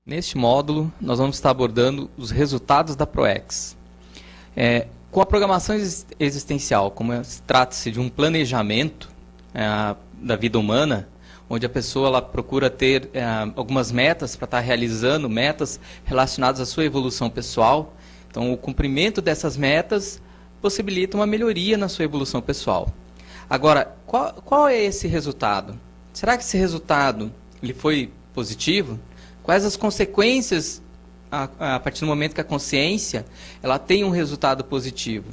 Neste módulo, nós vamos estar abordando os resultados da PROEX. Com a programação existencial, como trata-se de um planejamento da vida humana, onde a pessoa ela procura ter algumas metas para estar realizando, metas relacionadas à sua evolução pessoal. Então, o cumprimento dessas metas possibilita uma melhoria na sua evolução pessoal. Agora, qual é esse resultado? Será que esse resultado ele foi positivo? Quais as consequências a partir do momento que a consciência ela tem um resultado positivo?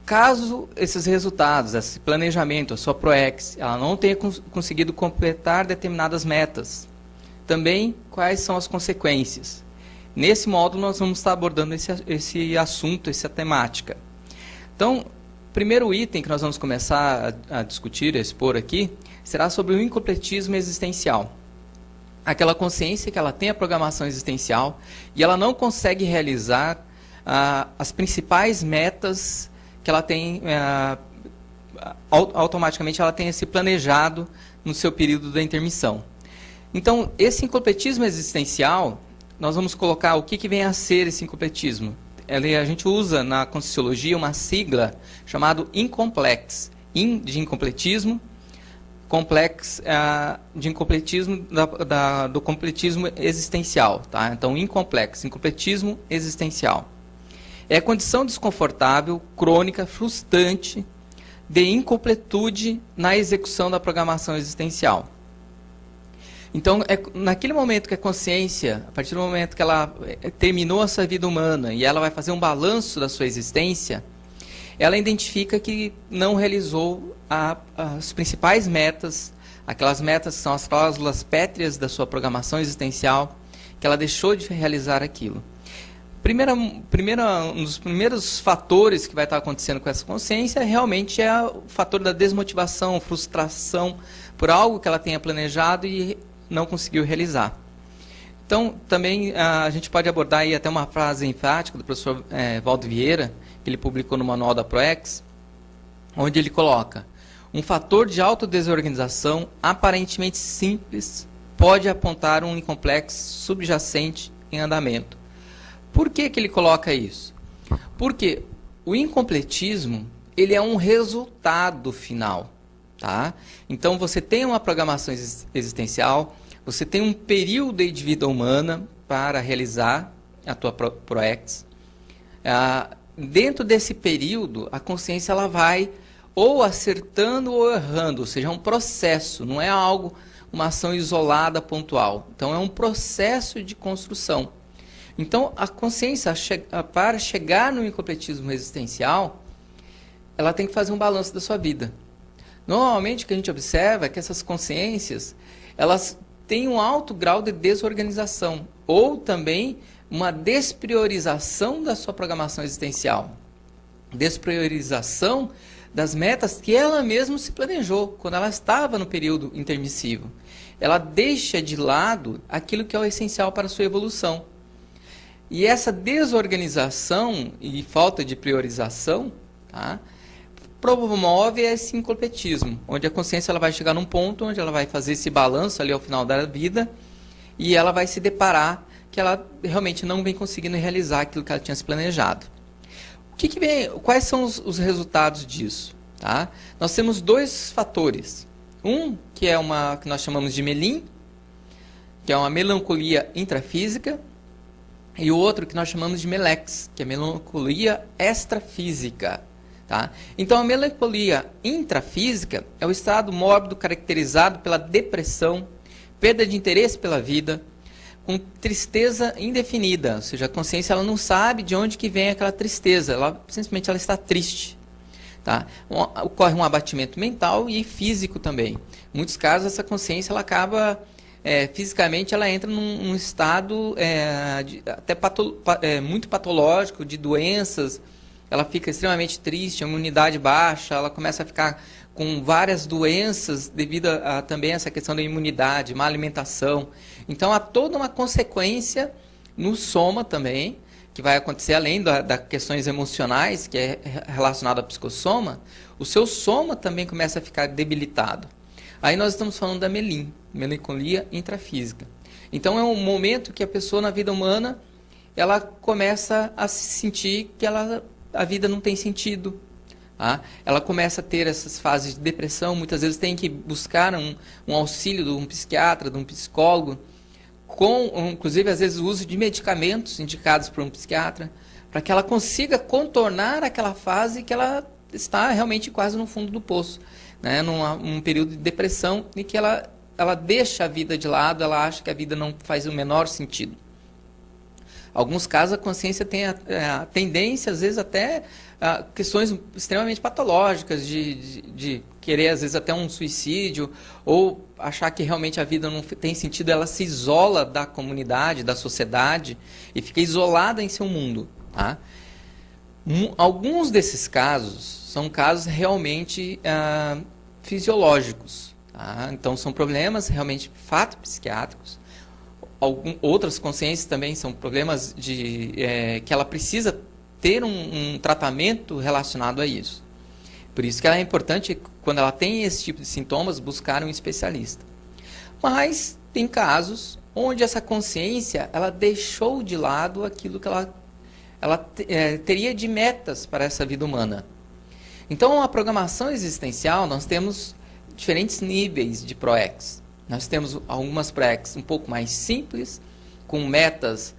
Caso esses resultados, esse planejamento, a sua PROEX, ela não tenha conseguido completar determinadas metas, também quais são as consequências? Nesse módulo nós vamos estar abordando esse assunto, essa temática. Então, o primeiro item que nós vamos começar a discutir, a expor aqui, será sobre o incompletismo existencial. Aquela consciência que ela tem a programação existencial e ela não consegue realizar as principais metas que ela tem, automaticamente ela tem esse planejado no seu período da intermissão. Então, esse incompletismo existencial, nós vamos colocar o que vem a ser esse incompletismo. A gente usa na Conscienciologia uma sigla chamada INCOMPLEX. In de incompletismo, complex de incompletismo do completismo existencial, tá? Então, incompletismo existencial. É a condição desconfortável, crônica, frustrante de incompletude na execução da programação existencial. Então, naquele momento que a consciência, a partir do momento que ela terminou a sua vida humana e ela vai fazer um balanço da sua existência, ela identifica que não realizou as principais metas, aquelas metas que são as cláusulas pétreas da sua programação existencial, que ela deixou de realizar aquilo. Um dos primeiros fatores que vai estar acontecendo com essa consciência realmente é o fator da desmotivação, frustração por algo que ela tenha planejado e não conseguiu realizar. Então, também a gente pode abordar aí até uma frase enfática do professor Valdo Vieira, que ele publicou no Manual da PROEX, onde ele coloca: um fator de autodesorganização aparentemente simples pode apontar um incomplexo subjacente em andamento. Por que ele coloca isso? Porque o incompletismo ele é um resultado final. Tá? Então, você tem uma programação existencial, você tem um período de vida humana para realizar a tua PROEX. Dentro desse período, a consciência ela vai ou acertando ou errando, ou seja, é um processo, não é algo, uma ação isolada, pontual. Então, é um processo de construção. Então, a consciência, para chegar no incompletismo existencial, ela tem que fazer um balanço da sua vida. Normalmente, o que a gente observa é que essas consciências, elas têm um alto grau de desorganização, ou também uma despriorização da sua programação existencial. Despriorização das metas que ela mesma se planejou, quando ela estava no período intermissivo. Ela deixa de lado aquilo que é o essencial para a sua evolução. E essa desorganização e falta de priorização, tá, promove esse incompletismo, onde a consciência ela vai chegar num ponto onde ela vai fazer esse balanço ali ao final da vida e ela vai se deparar que ela realmente não vem conseguindo realizar aquilo que ela tinha se planejado. Quais são os resultados disso? Tá? Nós temos dois fatores. Um, que é uma que nós chamamos de melim, que é uma melancolia intrafísica, e o outro que nós chamamos de melex, que é melancolia extrafísica. Tá? Então, a melancolia intrafísica é o estado mórbido caracterizado pela depressão, perda de interesse pela vida, com tristeza indefinida, ou seja, a consciência ela não sabe de onde que vem aquela tristeza, simplesmente ela está triste. Tá? Ocorre um abatimento mental e físico também. Em muitos casos, essa consciência ela acaba, fisicamente, ela entra num estado muito patológico, de doenças. Ela fica extremamente triste, a imunidade baixa, ela começa a ficar com várias doenças devido a também essa questão da imunidade, má alimentação. Então, há toda uma consequência no soma também, que vai acontecer além das questões emocionais, que é relacionado ao psicossoma, o seu soma também começa a ficar debilitado. Aí nós estamos falando da melancolia intrafísica. Então é um momento que a pessoa na vida humana, ela começa a se sentir que a vida não tem sentido. Tá? Ela começa a ter essas fases de depressão, muitas vezes tem que buscar um auxílio de um psiquiatra, de um psicólogo, inclusive às vezes o uso de medicamentos indicados por um psiquiatra, para que ela consiga contornar aquela fase que ela está realmente quase no fundo do poço, né? Num período de depressão em que ela deixa a vida de lado, ela acha que a vida não faz o menor sentido. Alguns casos a consciência tem a tendência, às vezes até questões extremamente patológicas, de querer às vezes até um suicídio, ou achar que realmente a vida não tem sentido, ela se isola da comunidade, da sociedade, e fica isolada em seu mundo. Tá? Alguns desses casos são casos realmente fisiológicos. Tá? Então são problemas realmente fato psiquiátricos. Outras consciências também são problemas que ela precisa ter um tratamento relacionado a isso. Por isso que é importante, quando ela tem esse tipo de sintomas, buscar um especialista. Mas tem casos onde essa consciência ela deixou de lado aquilo que ela teria de metas para essa vida humana. Então, a programação existencial, nós temos diferentes níveis de PROEX. Nós temos algumas PROEX um pouco mais simples, com metas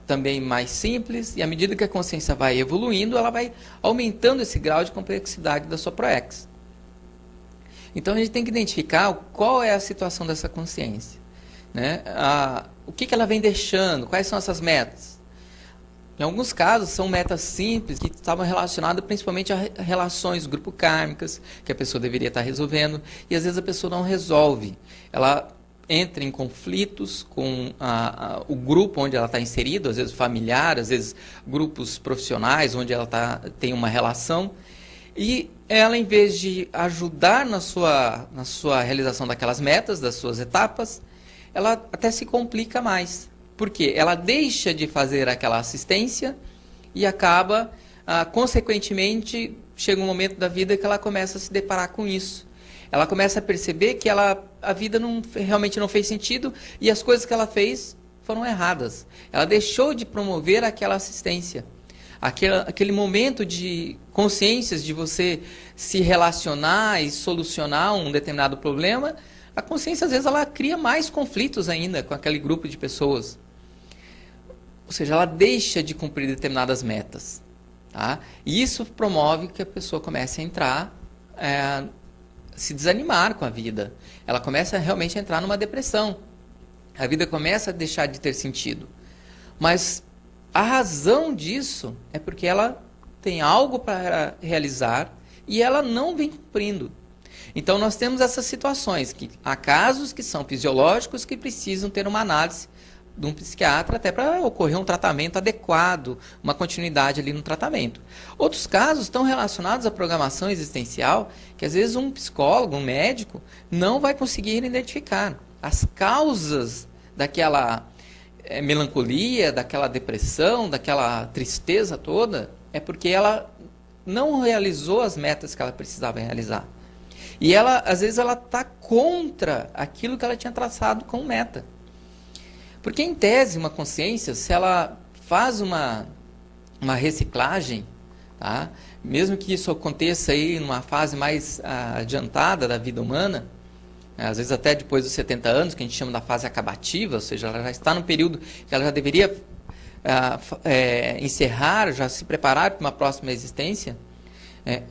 também mais simples, e à medida que a consciência vai evoluindo, ela vai aumentando esse grau de complexidade da sua PROEX. Então, a gente tem que identificar qual é a situação dessa consciência. Né? O que ela vem deixando, quais são essas metas. Em alguns casos, são metas simples que estavam relacionadas principalmente a relações grupo-kármicas, que a pessoa deveria estar resolvendo, e às vezes a pessoa não resolve. Ela entra em conflitos com o grupo onde ela está inserida, às vezes familiar, às vezes grupos profissionais onde ela tem uma relação, e ela, em vez de ajudar na sua realização daquelas metas, das suas etapas, ela até se complica mais. Por quê? Ela deixa de fazer aquela assistência e acaba, consequentemente, chega um momento da vida que ela começa a se deparar com isso. Ela começa a perceber que a vida realmente não fez sentido e as coisas que ela fez foram erradas. Ela deixou de promover aquela assistência. Aquele momento de consciências de você se relacionar e solucionar um determinado problema, a consciência às vezes ela cria mais conflitos ainda com aquele grupo de pessoas. Ou seja, ela deixa de cumprir determinadas metas. Tá? E isso promove que a pessoa comece a entrar, se desanimar com a vida. Ela começa realmente a entrar numa depressão. A vida começa a deixar de ter sentido. Mas a razão disso é porque ela tem algo para realizar e ela não vem cumprindo. Então nós temos essas situações, que há casos que são fisiológicos que precisam ter uma análise de um psiquiatra até para ocorrer um tratamento adequado, uma continuidade ali no tratamento. Outros casos estão relacionados à programação existencial, que às vezes um psicólogo, um médico, não vai conseguir identificar as causas daquela melancolia, daquela depressão, daquela tristeza toda, é porque ela não realizou as metas que ela precisava realizar. E ela, às vezes, ela está contra aquilo que ela tinha traçado como meta. Porque, em tese, uma consciência, se ela faz uma reciclagem, tá? Mesmo que isso aconteça aí numa fase mais adiantada da vida humana, às vezes até depois dos 70 anos, que a gente chama da fase acabativa, ou seja, ela já está no período que ela já deveria encerrar, já se preparar para uma próxima existência,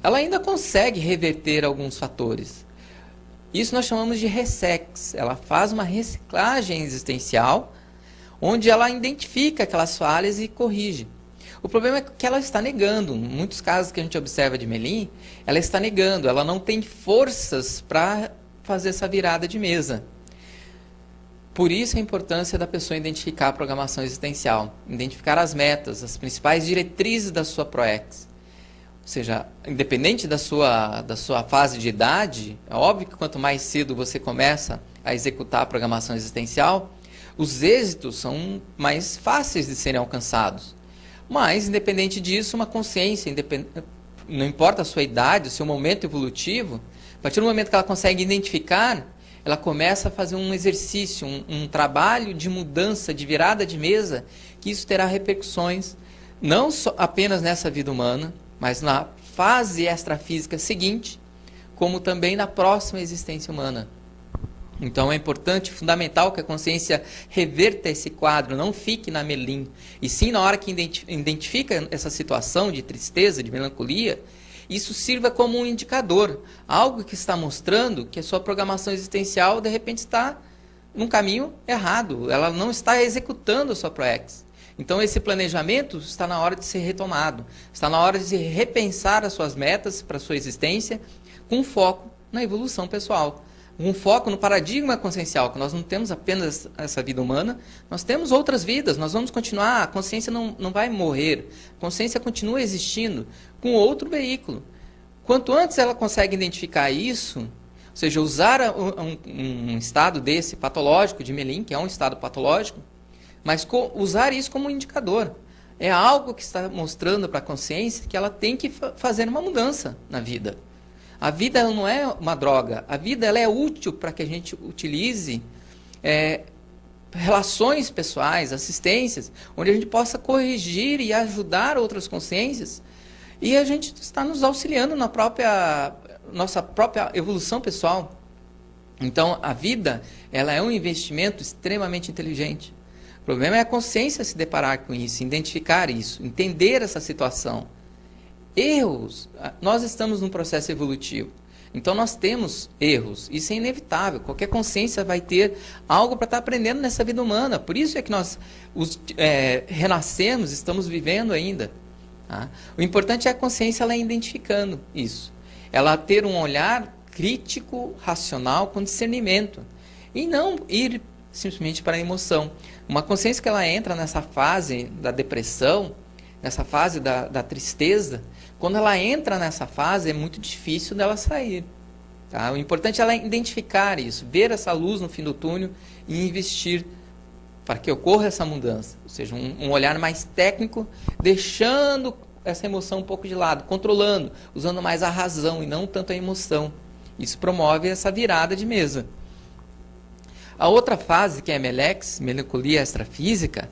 ela ainda consegue reverter alguns fatores. Isso nós chamamos de ressex. Ela faz uma reciclagem existencial, onde ela identifica aquelas falhas e corrige. O problema é que ela está negando. Em muitos casos que a gente observa de Melim, ela está negando, ela não tem forças para fazer essa virada de mesa. Por isso a importância da pessoa identificar a programação existencial, identificar as metas, as principais diretrizes da sua PROEX. Ou seja, independente da sua fase de idade, é óbvio que quanto mais cedo você começa a executar a programação existencial, os êxitos são mais fáceis de serem alcançados. Mas, independente disso, uma consciência, não importa a sua idade, o seu momento evolutivo, a partir do momento que ela consegue identificar, ela começa a fazer um exercício, um trabalho de mudança, de virada de mesa, que isso terá repercussões não só apenas nessa vida humana, mas na fase extrafísica seguinte, como também na próxima existência humana. Então é importante, fundamental que a consciência reverta esse quadro, não fique na melim, e sim na hora que identifica essa situação de tristeza, de melancolia, isso sirva como um indicador, algo que está mostrando que a sua programação existencial de repente está num caminho errado, ela não está executando a sua ProEx. Então esse planejamento está na hora de ser retomado, está na hora de repensar as suas metas para a sua existência com foco na evolução pessoal. Um foco no paradigma consciencial, que nós não temos apenas essa vida humana, nós temos outras vidas, nós vamos continuar, a consciência não vai morrer, a consciência continua existindo com outro veículo. Quanto antes ela consegue identificar isso, ou seja, usar um estado desse patológico de melim, que é um estado patológico, mas usar isso como um indicador. É algo que está mostrando para a consciência que ela tem que fazer uma mudança na vida. A vida ela não é uma droga, a vida ela é útil para que a gente utilize relações pessoais, assistências, onde a gente possa corrigir e ajudar outras consciências, e a gente está nos auxiliando na nossa própria evolução pessoal. Então, a vida ela é um investimento extremamente inteligente. O problema é a consciência se deparar com isso, identificar isso, entender essa situação. Erros, nós estamos num processo evolutivo, então nós temos erros, isso é inevitável, qualquer consciência vai ter algo para estar aprendendo nessa vida humana, por isso é que nós renascemos, estamos vivendo ainda. Tá? O importante é a consciência ela identificando isso, ela ter um olhar crítico, racional, com discernimento, e não ir simplesmente para a emoção. Uma consciência que ela entra nessa fase da depressão, nessa fase da tristeza, quando ela entra nessa fase, é muito difícil dela sair. Tá? O importante é ela identificar isso, ver essa luz no fim do túnel e investir para que ocorra essa mudança. Ou seja, um olhar mais técnico, deixando essa emoção um pouco de lado, controlando, usando mais a razão e não tanto a emoção. Isso promove essa virada de mesa. A outra fase, que é a melex, melancolia extrafísica,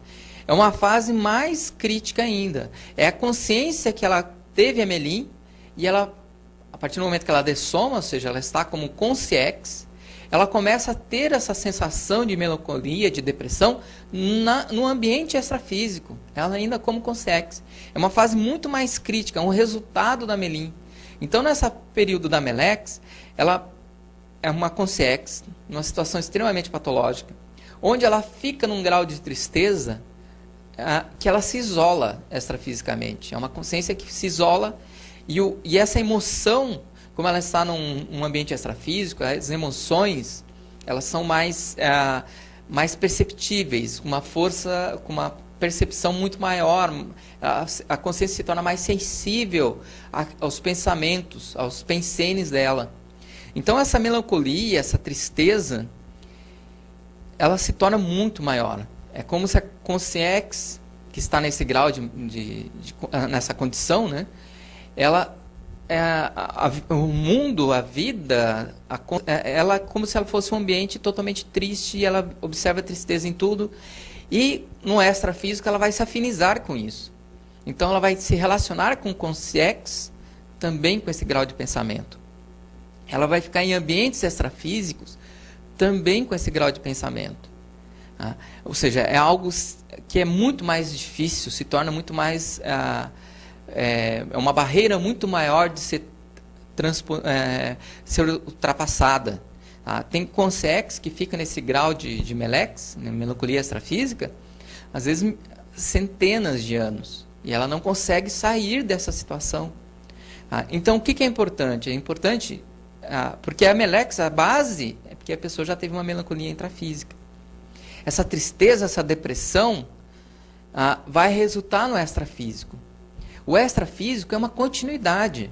é uma fase mais crítica ainda. É a consciência que ela teve a melim, e ela, a partir do momento que ela dessoma, ou seja, ela está como consciex, ela começa a ter essa sensação de melancolia, de depressão, no ambiente extrafísico, ela ainda como consciex. É uma fase muito mais crítica, é um resultado da melim. Então, nesse período da melex, ela é uma consciex, numa situação extremamente patológica, onde ela fica num grau de tristeza que ela se isola extrafisicamente. É uma consciência que se isola e essa emoção, como ela está num ambiente extrafísico, as emoções elas são mais perceptíveis, com uma força, com uma percepção muito maior. A consciência se torna mais sensível aos pensamentos, aos pensenes dela. Então essa melancolia, essa tristeza, ela se torna muito maior. É como se a consciex, que está nesse grau, nessa condição, né, o mundo, a vida, ela é como se ela fosse um ambiente totalmente triste, e ela observa a tristeza em tudo, e no extrafísico ela vai se afinizar com isso. Então ela vai se relacionar com consciex também com esse grau de pensamento. Ela vai ficar em ambientes extrafísicos também com esse grau de pensamento. Ou seja, é algo que é muito mais difícil, se torna muito mais... é uma barreira muito maior de ser ultrapassada. Tem consciex que fica nesse grau de melex, melancolia extrafísica, às vezes centenas de anos, e ela não consegue sair dessa situação. Então, o que é importante? É importante, porque a melex, a base, é porque a pessoa já teve uma melancolia intrafísica. Essa tristeza, essa depressão, vai resultar no extrafísico. O extrafísico é uma continuidade.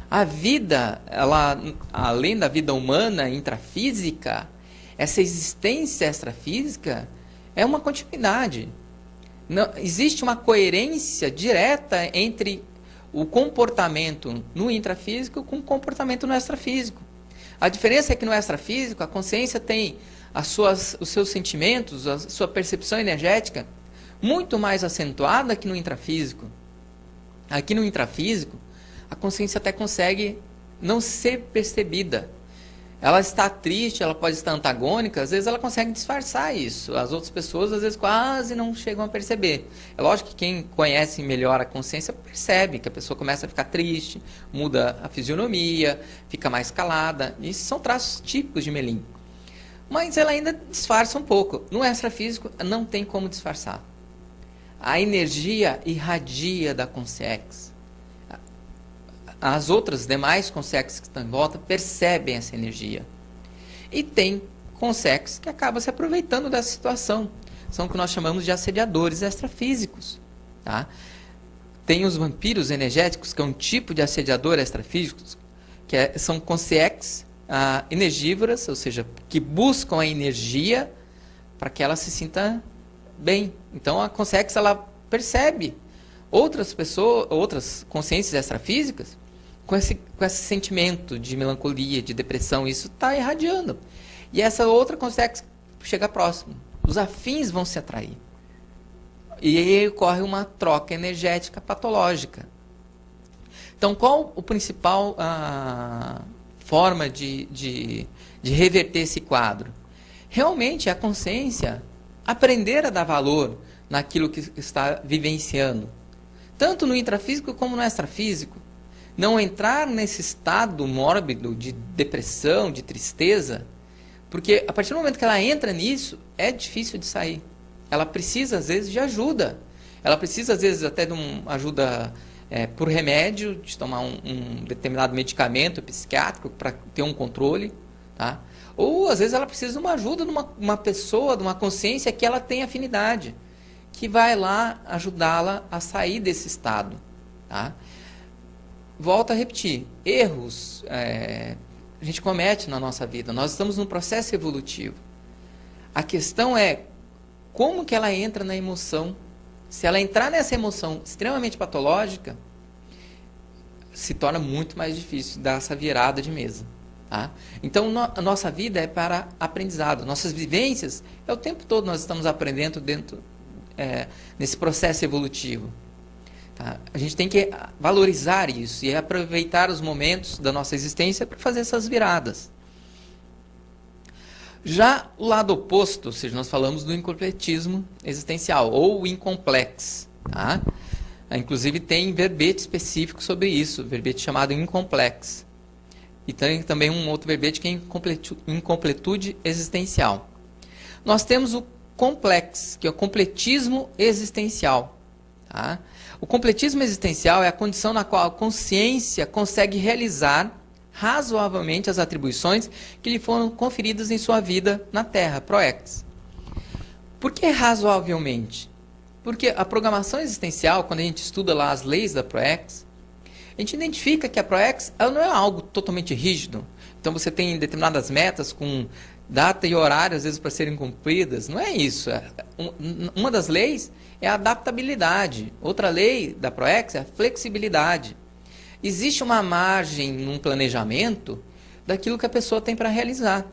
A vida, ela, além da vida humana intrafísica, essa existência extrafísica é uma continuidade. Não, existe uma coerência direta entre o comportamento no intrafísico com o comportamento no extrafísico. A diferença é que no extrafísico, a consciência tem os seus sentimentos, a sua percepção energética muito mais acentuada que no intrafísico. Aqui no intrafísico, a consciência até consegue não ser percebida. Ela está triste, ela pode estar antagônica, às vezes ela consegue disfarçar isso. As outras pessoas, às vezes, quase não chegam a perceber. É lógico que quem conhece melhor a consciência percebe que a pessoa começa a ficar triste, muda a fisionomia, fica mais calada. Isso são traços típicos de Melim. Mas ela ainda disfarça um pouco. No extrafísico, não tem como disfarçar. A energia irradia da consciência. As outras demais consciências que estão em volta percebem essa energia. E tem consciências que acabam se aproveitando dessa situação. São o que nós chamamos de assediadores extrafísicos. Tá? Tem os vampiros energéticos, que é um tipo de assediador extrafísico, que são consciências energívoras, ou seja, que buscam a energia para que ela se sinta bem. Então a consciência ela percebe outras pessoas, outras consciências extrafísicas com esse sentimento de melancolia, de depressão. Isso está irradiando. E essa outra consciência chega próximo. Os afins vão se atrair. E aí ocorre uma troca energética patológica. Então, qual a principal forma de reverter esse quadro? Realmente a consciência aprender a dar valor naquilo que está vivenciando, tanto no intrafísico como no extrafísico. Não entrar nesse estado mórbido de depressão, de tristeza, porque a partir do momento que ela entra nisso, é difícil de sair. Ela precisa, às vezes, de ajuda. Ela precisa, às vezes, até de uma ajuda por remédio, de tomar um determinado medicamento psiquiátrico para ter um controle. Tá? Ou, às vezes, ela precisa de uma ajuda de uma pessoa, de uma consciência que ela tem afinidade, que vai lá ajudá-la a sair desse estado. Tá? Volto a repetir, erros a gente comete na nossa vida. Nós estamos num processo evolutivo. A questão é como que ela entra na emoção. Se ela entrar nessa emoção extremamente patológica, se torna muito mais difícil dar essa virada de mesa. Tá? Então, a nossa vida é para aprendizado. Nossas vivências, o tempo todo nós estamos aprendendo nesse processo evolutivo. Tá? A gente tem que valorizar isso e aproveitar os momentos da nossa existência para fazer essas viradas. Já o lado oposto, ou seja, nós falamos do incompletismo existencial, ou incomplexo. Tá? Inclusive tem verbete específico sobre isso, verbete chamado incomplexo. E tem também um outro verbete que é incompletude existencial. Nós temos o complexo, que é o completismo existencial. Tá? O completismo existencial é a condição na qual a consciência consegue realizar razoavelmente as atribuições que lhe foram conferidas em sua vida na Terra, proex. Por que razoavelmente? Porque a programação existencial, quando a gente estuda lá as leis da proex, a gente identifica que a proex ela não é algo totalmente rígido. Então você tem determinadas metas com data e horário, às vezes, para serem cumpridas. Não é isso. Uma das leis é a adaptabilidade. Outra lei da proex é a flexibilidade. Existe uma margem num planejamento daquilo que a pessoa tem para realizar.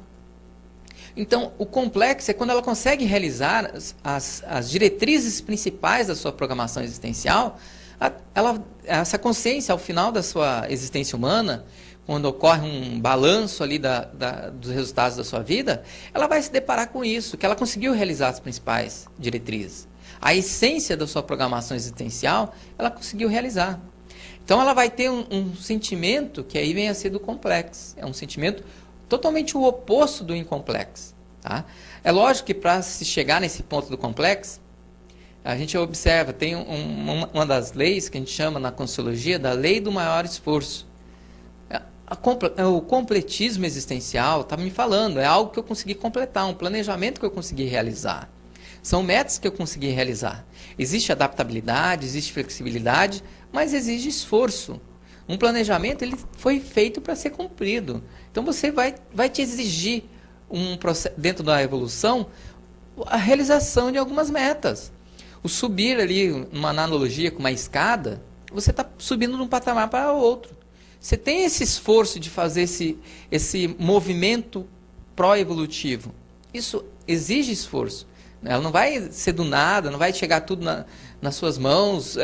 Então, o complexo é quando ela consegue realizar as diretrizes principais da sua programação existencial. Essa consciência, ao final da sua existência humana, quando ocorre um balanço ali dos resultados da sua vida, ela vai se deparar com isso, que ela conseguiu realizar as principais diretrizes. A essência da sua programação existencial, ela conseguiu realizar. Então ela vai ter um sentimento que aí vem a ser do complexo. É um sentimento totalmente o oposto do incomplexo. Tá? É lógico que para se chegar nesse ponto do complexo, a gente observa, tem uma das leis que a gente chama na Consciologia da lei do maior esforço. O completismo existencial está me falando, é algo que eu consegui completar, um planejamento que eu consegui realizar. São metas que eu consegui realizar. Existe adaptabilidade, existe flexibilidade, mas exige esforço. Um planejamento ele foi feito para ser cumprido. Então você vai te exigir dentro da evolução a realização de algumas metas. O subir ali, uma analogia com uma escada, você está subindo de um patamar para outro. você tem esse esforço de fazer esse movimento pró-evolutivo. Isso exige esforço. Ela não vai ser do nada, não vai chegar tudo nas suas mãos.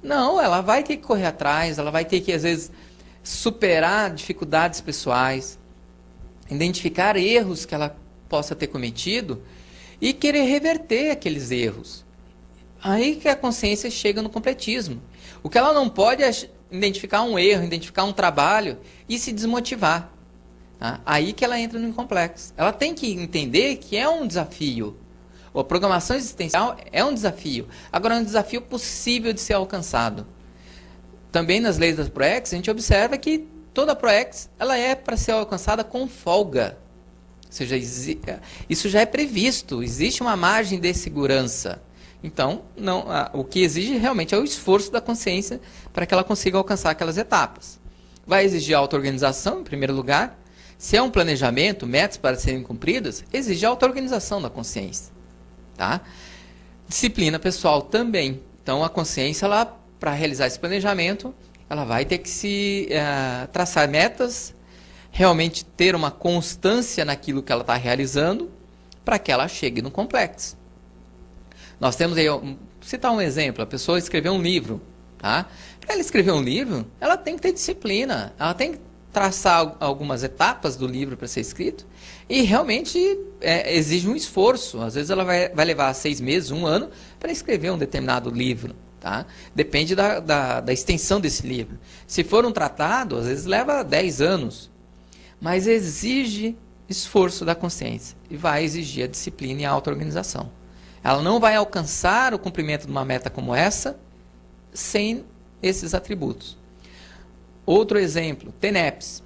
Não, ela vai ter que correr atrás, ela vai ter que, às vezes, superar dificuldades pessoais, identificar erros que ela possa ter cometido e querer reverter aqueles erros. Aí que a consciência chega no completismo. O que ela não pode é identificar um erro, identificar um trabalho e se desmotivar. Tá? Aí que ela entra no incomplexo. Ela tem que entender que é um desafio. A programação existencial é um desafio. Agora, é um desafio possível de ser alcançado. Também nas leis das ProEx, a gente observa que toda ProEx ela é para ser alcançada com folga. Ou seja, isso já é previsto, existe uma margem de segurança. Então, o que exige realmente é o esforço da consciência para que ela consiga alcançar aquelas etapas. Vai exigir auto-organização, em primeiro lugar. Se é um planejamento, metas para serem cumpridas, exige auto-organização da consciência. Tá? Disciplina pessoal também. Então, a consciência, para realizar esse planejamento, ela vai ter que traçar metas, realmente ter uma constância naquilo que ela está realizando, para que ela chegue no complexo. Nós temos aí, citar um exemplo, a pessoa escreveu um livro. Tá? Para ela escrever um livro, ela tem que ter disciplina, ela tem que traçar algumas etapas do livro para ser escrito, e realmente exige um esforço. Às vezes ela vai levar 6 meses, 1 ano, para escrever um determinado livro. Tá? Depende da extensão desse livro. Se for um tratado, às vezes leva 10 anos. Mas exige esforço da consciência. E vai exigir a disciplina e a auto-organização. Ela não vai alcançar o cumprimento de uma meta como essa sem esses atributos. Outro exemplo, TENEPS.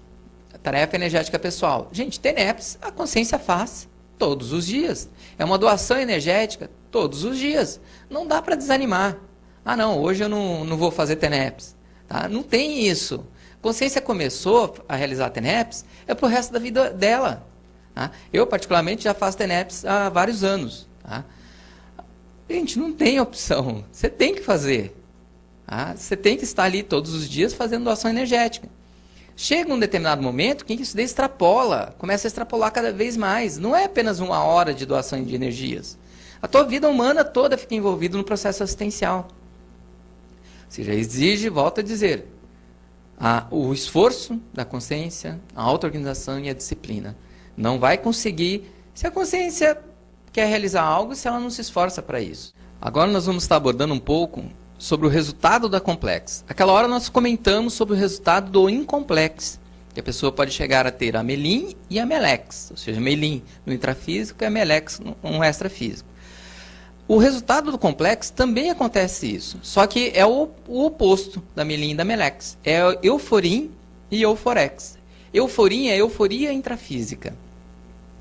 Tarefa energética pessoal. Gente, TENEPS a consciência faz todos os dias. É uma doação energética todos os dias. Não dá para desanimar. Ah, não, hoje eu não vou fazer TENEPS. Tá? Não tem isso. A consciência começou a realizar TENEPS é para o resto da vida dela. Tá? Eu, particularmente, já faço TENEPS há vários anos. Tá? Gente, não tem opção. Você tem que fazer. Tá? Você tem que estar ali todos os dias fazendo doação energética. Chega um determinado momento que isso daí extrapola, começa a extrapolar cada vez mais. Não é apenas 1 hora de doação de energias. A tua vida humana toda fica envolvida no processo assistencial. Ou seja, exige, volto a dizer, o esforço da consciência, a auto-organização e a disciplina. Não vai conseguir se a consciência quer realizar algo se ela não se esforça para isso. Agora nós vamos estar abordando um pouco sobre o resultado da complex. Aquela hora nós comentamos sobre o resultado do incomplex, que a pessoa pode chegar a ter a Melim e a Melex, ou seja, Melim no intrafísico e a Melex no extrafísico. O resultado do complexo também acontece isso, só que é o oposto da Melim e da Melex. É euforim e euforex. Euforim é euforia intrafísica.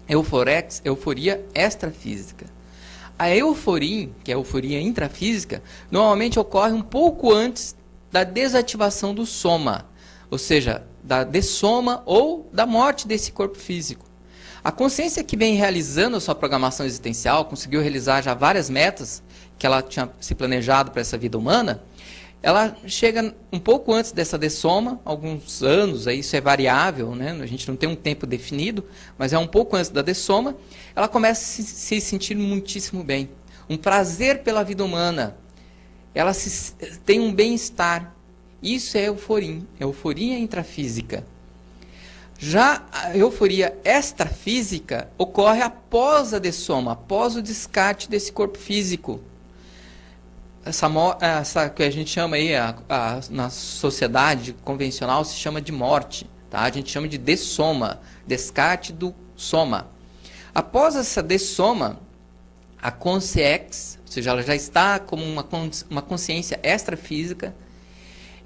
Euforex, euforia extrafísica. A euforim, que é a euforia intrafísica, normalmente ocorre um pouco antes da desativação do soma, ou seja, da dessoma ou da morte desse corpo físico. A consciência que vem realizando a sua programação existencial, conseguiu realizar já várias metas que ela tinha se planejado para essa vida humana, ela chega um pouco antes dessa dessoma, alguns anos, aí isso é variável, né? A gente não tem um tempo definido, mas é um pouco antes da dessoma, ela começa a se sentir muitíssimo bem. Um prazer pela vida humana. Ela tem um bem-estar. Isso é euforia intrafísica. Já a euforia extrafísica ocorre após a dessoma, após o descarte desse corpo físico. Essa que a gente chama aí, na sociedade convencional, se chama de morte. Tá? A gente chama de dessoma, descarte do soma. Após essa dessoma, a consciex, ou seja, ela já está como uma consciência extrafísica,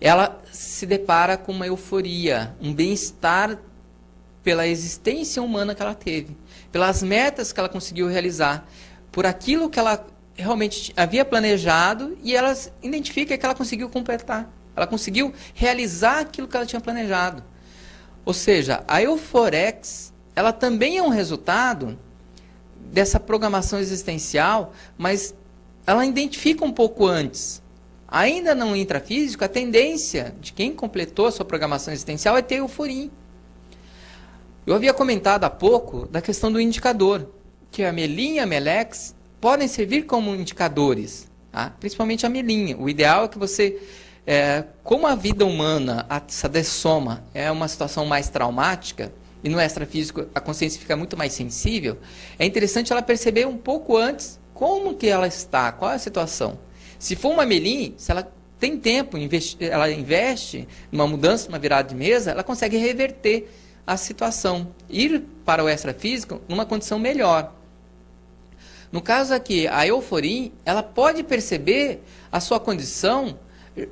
ela se depara com uma euforia, um bem-estar pela existência humana que ela teve, pelas metas que ela conseguiu realizar, por aquilo que ela realmente havia planejado e ela identifica que ela conseguiu completar. Ela conseguiu realizar aquilo que ela tinha planejado. Ou seja, a euforex, ela também é um resultado dessa programação existencial, mas ela identifica um pouco antes. Ainda no intrafísico, a tendência de quem completou a sua programação existencial é ter euforia. Eu havia comentado há pouco da questão do indicador, que a melinha e a melex podem servir como indicadores, tá? Principalmente a melinha. O ideal é que você, como a vida humana, essa dessoma é uma situação mais traumática, e no extrafísico a consciência fica muito mais sensível, é interessante ela perceber um pouco antes como que ela está, qual é a situação. Se for uma melinha, se ela tem tempo, ela investe numa mudança, numa virada de mesa, ela consegue reverter a situação, ir para o extrafísico numa condição melhor. No caso aqui, a euforia, ela pode perceber a sua condição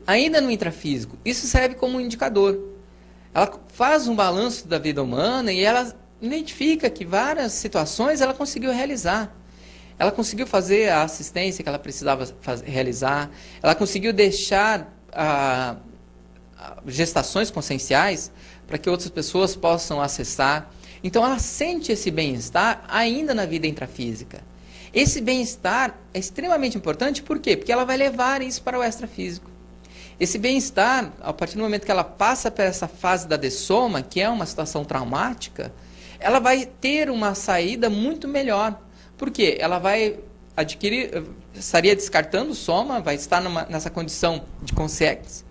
ainda no intrafísico. Isso serve como um indicador. Ela faz um balanço da vida humana e ela identifica que várias situações ela conseguiu realizar. Ela conseguiu fazer a assistência que ela precisava realizar, ela conseguiu deixar gestações conscienciais para que outras pessoas possam acessar. Então ela sente esse bem-estar ainda na vida intrafísica. Esse bem-estar é extremamente importante, por quê? Porque ela vai levar isso para o extrafísico. Esse bem-estar, a partir do momento que ela passa por essa fase da dessoma, que é uma situação traumática, ela vai ter uma saída muito melhor. Por quê? Ela vai adquirir, estaria descartando o soma, vai estar nessa condição de consciência,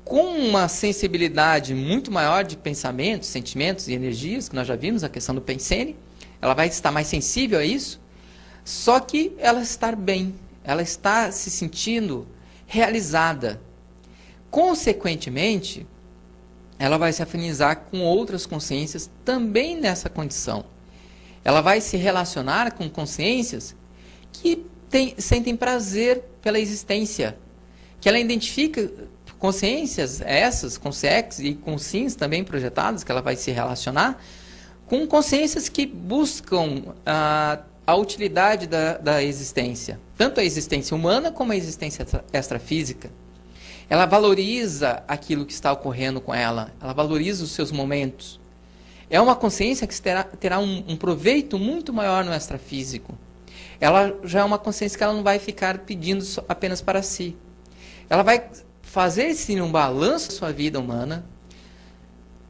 com uma sensibilidade muito maior de pensamentos, sentimentos e energias, que nós já vimos, a questão do pensene, ela vai estar mais sensível a isso, só que ela está bem, ela está se sentindo realizada. Consequentemente, ela vai se afinizar com outras consciências também nessa condição. Ela vai se relacionar com consciências que sentem prazer pela existência, que ela identifica consciências essas, com sex e com sims também projetadas, que ela vai se relacionar, com consciências que buscam a utilidade da existência, tanto a existência humana como a existência extrafísica. Ela valoriza aquilo que está ocorrendo com ela, ela valoriza os seus momentos. É uma consciência que terá um proveito muito maior no extrafísico. Ela já é uma consciência que ela não vai ficar pedindo apenas para si. Ela vai fazer sim um balanço da sua vida humana,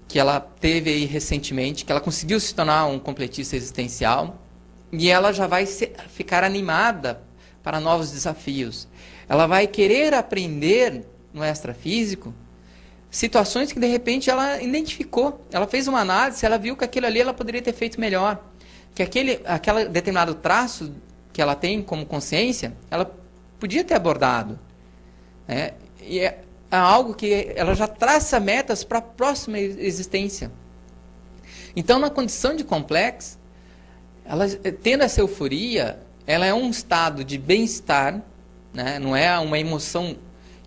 que ela teve aí recentemente, que ela conseguiu se tornar um completista existencial, e ela já vai ficar animada para novos desafios. Ela vai querer aprender no extrafísico situações que de repente ela identificou. Ela fez uma análise, ela viu que aquilo ali ela poderia ter feito melhor. Que aquele determinado traço que ela tem como consciência, ela podia ter abordado. Né? E é algo que ela já traça metas para a próxima existência. Então, na condição de complexo, ela, tendo essa euforia, ela é um estado de bem-estar, né? Não é uma emoção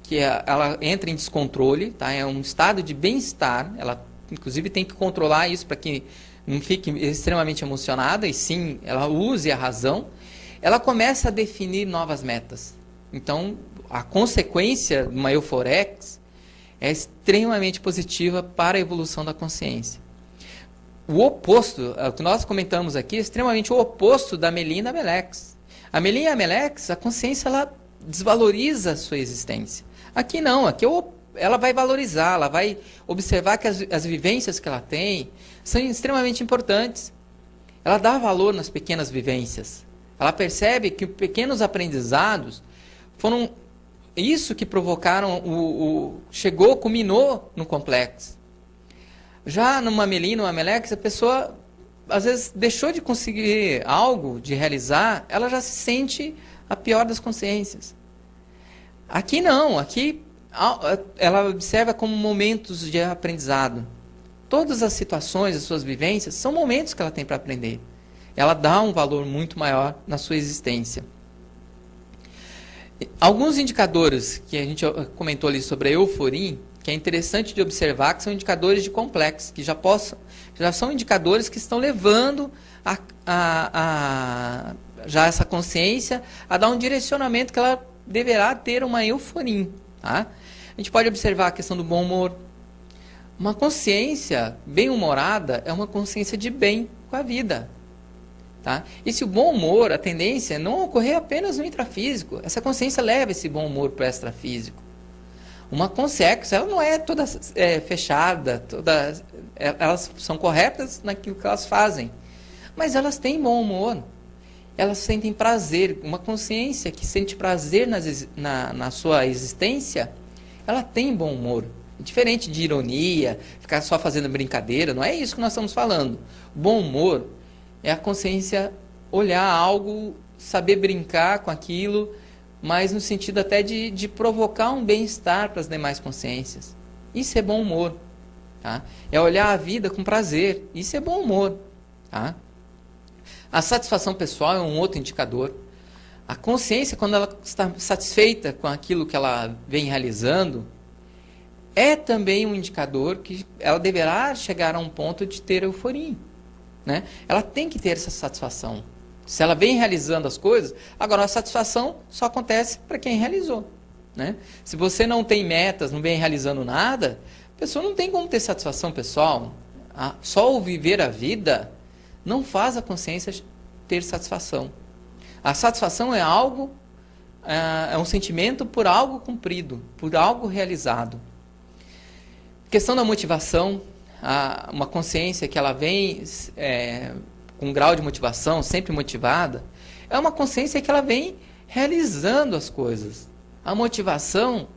que ela entra em descontrole, tá? É um estado de bem-estar. Ela, inclusive, tem que controlar isso para que não fique extremamente emocionada, e sim, ela use a razão. Ela começa a definir novas metas. Então, a consequência de uma euforex é extremamente positiva para a evolução da consciência. O oposto, o que nós comentamos aqui, é extremamente o oposto da melinha e da melex. A melinha e a melex, a consciência, ela desvaloriza a sua existência. Aqui não, aqui ela vai valorizar, ela vai observar que as vivências que ela tem são extremamente importantes. Ela dá valor nas pequenas vivências. Ela percebe que pequenos aprendizados foram isso que provocaram, culminou no complexo. Já numa melinha, numa melex, a pessoa às vezes deixou de conseguir algo, de realizar, ela já se sente a pior das consciências. Aqui não, aqui ela observa como momentos de aprendizado. Todas as situações, as suas vivências, são momentos que ela tem para aprender. Ela dá um valor muito maior na sua existência. Alguns indicadores que a gente comentou ali sobre a euforia, que é interessante de observar, que são indicadores de complexo, que já são indicadores que estão levando já essa consciência a dar um direcionamento que ela deverá ter uma euforia. Tá? A gente pode observar a questão do bom humor. Uma consciência bem-humorada é uma consciência de bem com a vida. Tá? E se o bom humor, a tendência é não ocorrer apenas no intrafísico. Essa consciência leva esse bom humor para o extrafísico. Uma consciência, ela não é toda fechada, elas são corretas naquilo que elas fazem. Mas elas têm bom humor. Elas sentem prazer. Uma consciência que sente prazer na sua existência, ela tem bom humor. Diferente de ironia, ficar só fazendo brincadeira, não é isso que nós estamos falando. Bom humor é a consciência olhar algo, saber brincar com aquilo, mas no sentido até de provocar um bem-estar para as demais consciências. Isso é bom humor. Tá? É olhar a vida com prazer. Isso é bom humor. Tá? A satisfação pessoal é um outro indicador. A consciência, quando ela está satisfeita com aquilo que ela vem realizando, é também um indicador que ela deverá chegar a um ponto de ter euforia. Né? Ela tem que ter essa satisfação. Se ela vem realizando as coisas, agora a satisfação só acontece para quem realizou. Né? Se você não tem metas, não vem realizando nada, a pessoa não tem como ter satisfação pessoal. Só o viver a vida não faz a consciência ter satisfação. A satisfação é algo, é um sentimento por algo cumprido, por algo realizado. Questão da motivação, uma consciência que ela vem com um grau de motivação, sempre motivada, é uma consciência que ela vem realizando as coisas. A motivação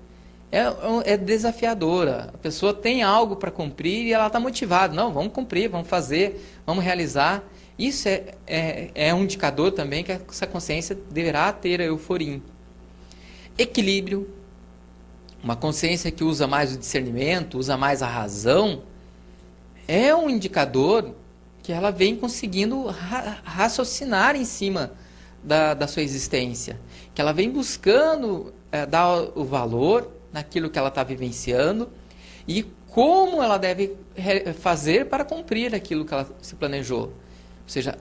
é desafiadora. A pessoa tem algo para cumprir e ela está motivada. Não, vamos cumprir, vamos fazer, vamos realizar. Isso é um indicador também que essa consciência deverá ter a euforia. Equilíbrio. Uma consciência que usa mais o discernimento, usa mais a razão, é um indicador que ela vem conseguindo raciocinar em cima da sua existência. Que ela vem buscando dar o valor naquilo que ela está vivenciando e como ela deve fazer para cumprir aquilo que ela se planejou. Ou seja,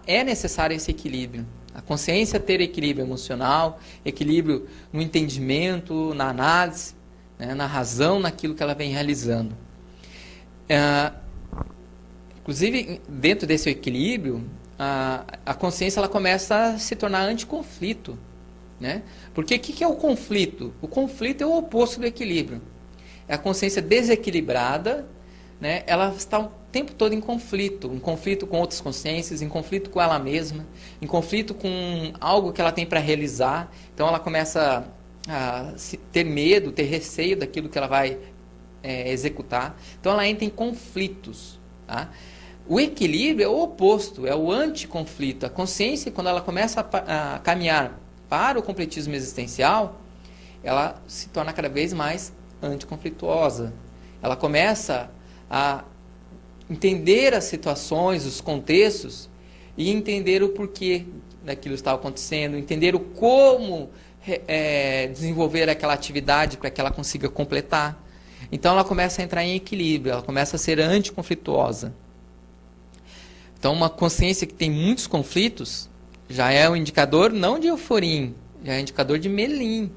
é necessário esse equilíbrio. A consciência ter equilíbrio emocional, equilíbrio no entendimento, na análise, né, na razão, naquilo que ela vem realizando. Inclusive, dentro desse equilíbrio, a consciência ela começa a se tornar anticonflito. Né? Porque o que é o conflito? O conflito é o oposto do equilíbrio. É a consciência desequilibrada, né? Ela está o tempo todo em conflito com outras consciências, em conflito com ela mesma, em conflito com algo que ela tem para realizar. Então ela começa a ter medo, ter receio daquilo que ela vai executar. Então ela entra em conflitos. Tá? O equilíbrio é o oposto, é o anticonflito. A consciência, quando ela começa a caminhar para o completismo existencial, ela se torna cada vez mais anticonflituosa. Ela começa a entender as situações, os contextos e entender o porquê daquilo está acontecendo, entender o como desenvolver aquela atividade para que ela consiga completar. Então ela começa a entrar em equilíbrio, ela começa a ser anticonflituosa. Então uma consciência que tem muitos conflitos já é um indicador não de euforia, já é um indicador de melim.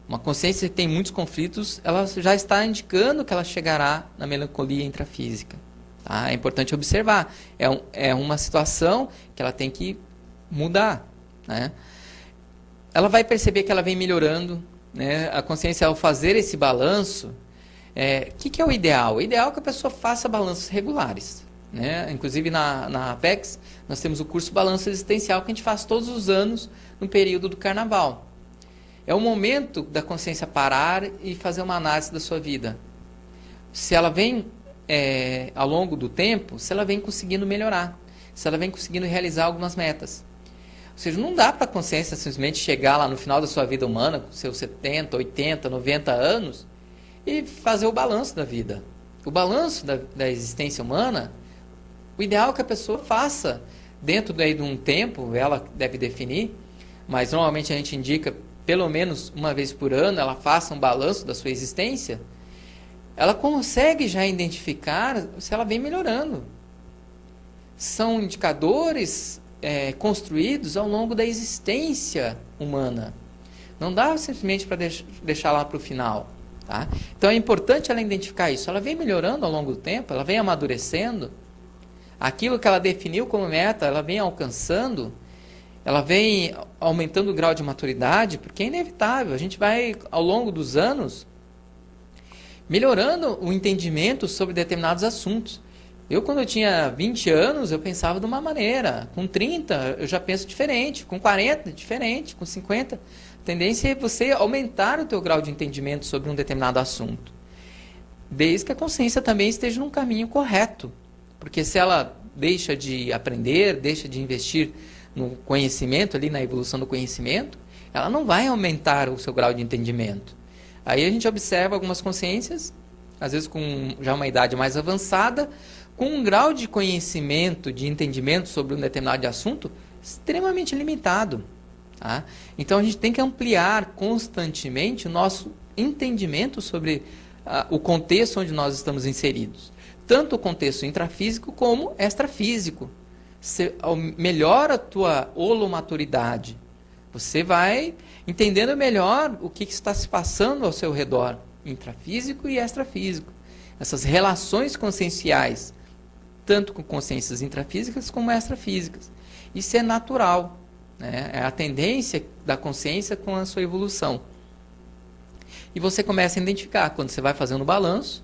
Uma consciência que tem muitos conflitos, ela já está indicando que ela chegará na melancolia intrafísica. Tá? É importante observar. É uma situação que ela tem que mudar. Né? Ela vai perceber que ela vem melhorando. Né? A consciência, ao fazer esse balanço, que é o ideal? O ideal é que a pessoa faça balanços regulares. Né? Inclusive na Apex, nós temos o curso Balanço Existencial que a gente faz todos os anos no período do Carnaval. É o momento da consciência parar e fazer uma análise da sua vida. Se ela vem, ao longo do tempo, se ela vem conseguindo melhorar, se ela vem conseguindo realizar algumas metas. Ou seja, não dá para a consciência simplesmente chegar lá no final da sua vida humana, com seus 70, 80, 90 anos, e fazer o balanço da vida. O balanço da existência humana, o ideal é que a pessoa faça, dentro de um tempo, ela deve definir, mas normalmente a gente indica pelo menos uma vez por ano, ela faça um balanço da sua existência, ela consegue já identificar se ela vem melhorando. São indicadores construídos ao longo da existência humana. Não dá simplesmente para deixar lá para o final. Tá? Então é importante ela identificar isso. Ela vem melhorando ao longo do tempo, ela vem amadurecendo. Aquilo que ela definiu como meta, ela vem alcançando, ela vem aumentando o grau de maturidade, porque é inevitável. A gente vai, ao longo dos anos, melhorando o entendimento sobre determinados assuntos. Eu, quando eu tinha 20 anos, eu pensava de uma maneira. Com 30, eu já penso diferente. Com 40, diferente. Com 50, a tendência é você aumentar o teu grau de entendimento sobre um determinado assunto. Desde que a consciência também esteja num caminho correto. Porque se ela deixa de aprender, deixa de investir no conhecimento, ali na evolução do conhecimento, ela não vai aumentar o seu grau de entendimento. Aí a gente observa algumas consciências, às vezes com já uma idade mais avançada, com um grau de conhecimento, de entendimento sobre um determinado assunto extremamente limitado. Tá? Então a gente tem que ampliar constantemente o nosso entendimento sobre o contexto onde nós estamos inseridos. Tanto o contexto intrafísico como extrafísico. Você melhora a tua holomaturidade. Você vai entendendo melhor o que está se passando ao seu redor, intrafísico e extrafísico. Essas relações conscienciais, tanto com consciências intrafísicas como extrafísicas. Isso é natural, né? É a tendência da consciência com a sua evolução. E você começa a identificar, quando você vai fazendo o balanço,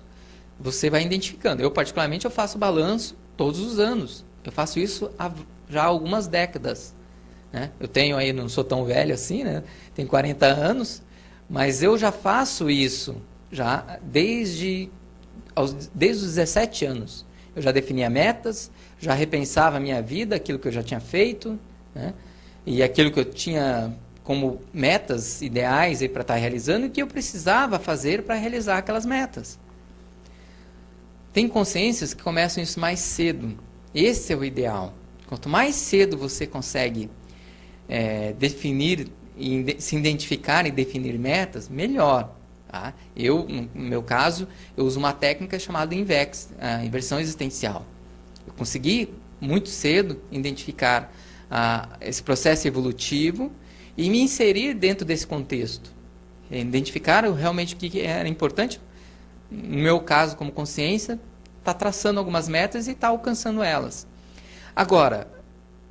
você vai identificando. Eu, particularmente, eu faço balanço todos os anos. Eu faço isso há já algumas décadas. Né? Eu tenho aí, não sou tão velho assim, né? Tenho 40 anos, mas eu já faço isso já desde os 17 anos. Eu já definia metas, já repensava a minha vida, aquilo que eu já tinha feito, né? E aquilo que eu tinha como metas ideais para estar realizando e que eu precisava fazer para realizar aquelas metas. Tem consciências que começam isso mais cedo. Esse é o ideal. Quanto mais cedo você consegue definir, se identificar e definir metas, melhor. Tá? Eu, no meu caso, eu uso uma técnica chamada INVEX, a inversão existencial. Eu consegui, muito cedo, identificar esse processo evolutivo e me inserir dentro desse contexto. Identificar realmente o que era importante. No meu caso, como consciência, está traçando algumas metas e está alcançando elas. Agora,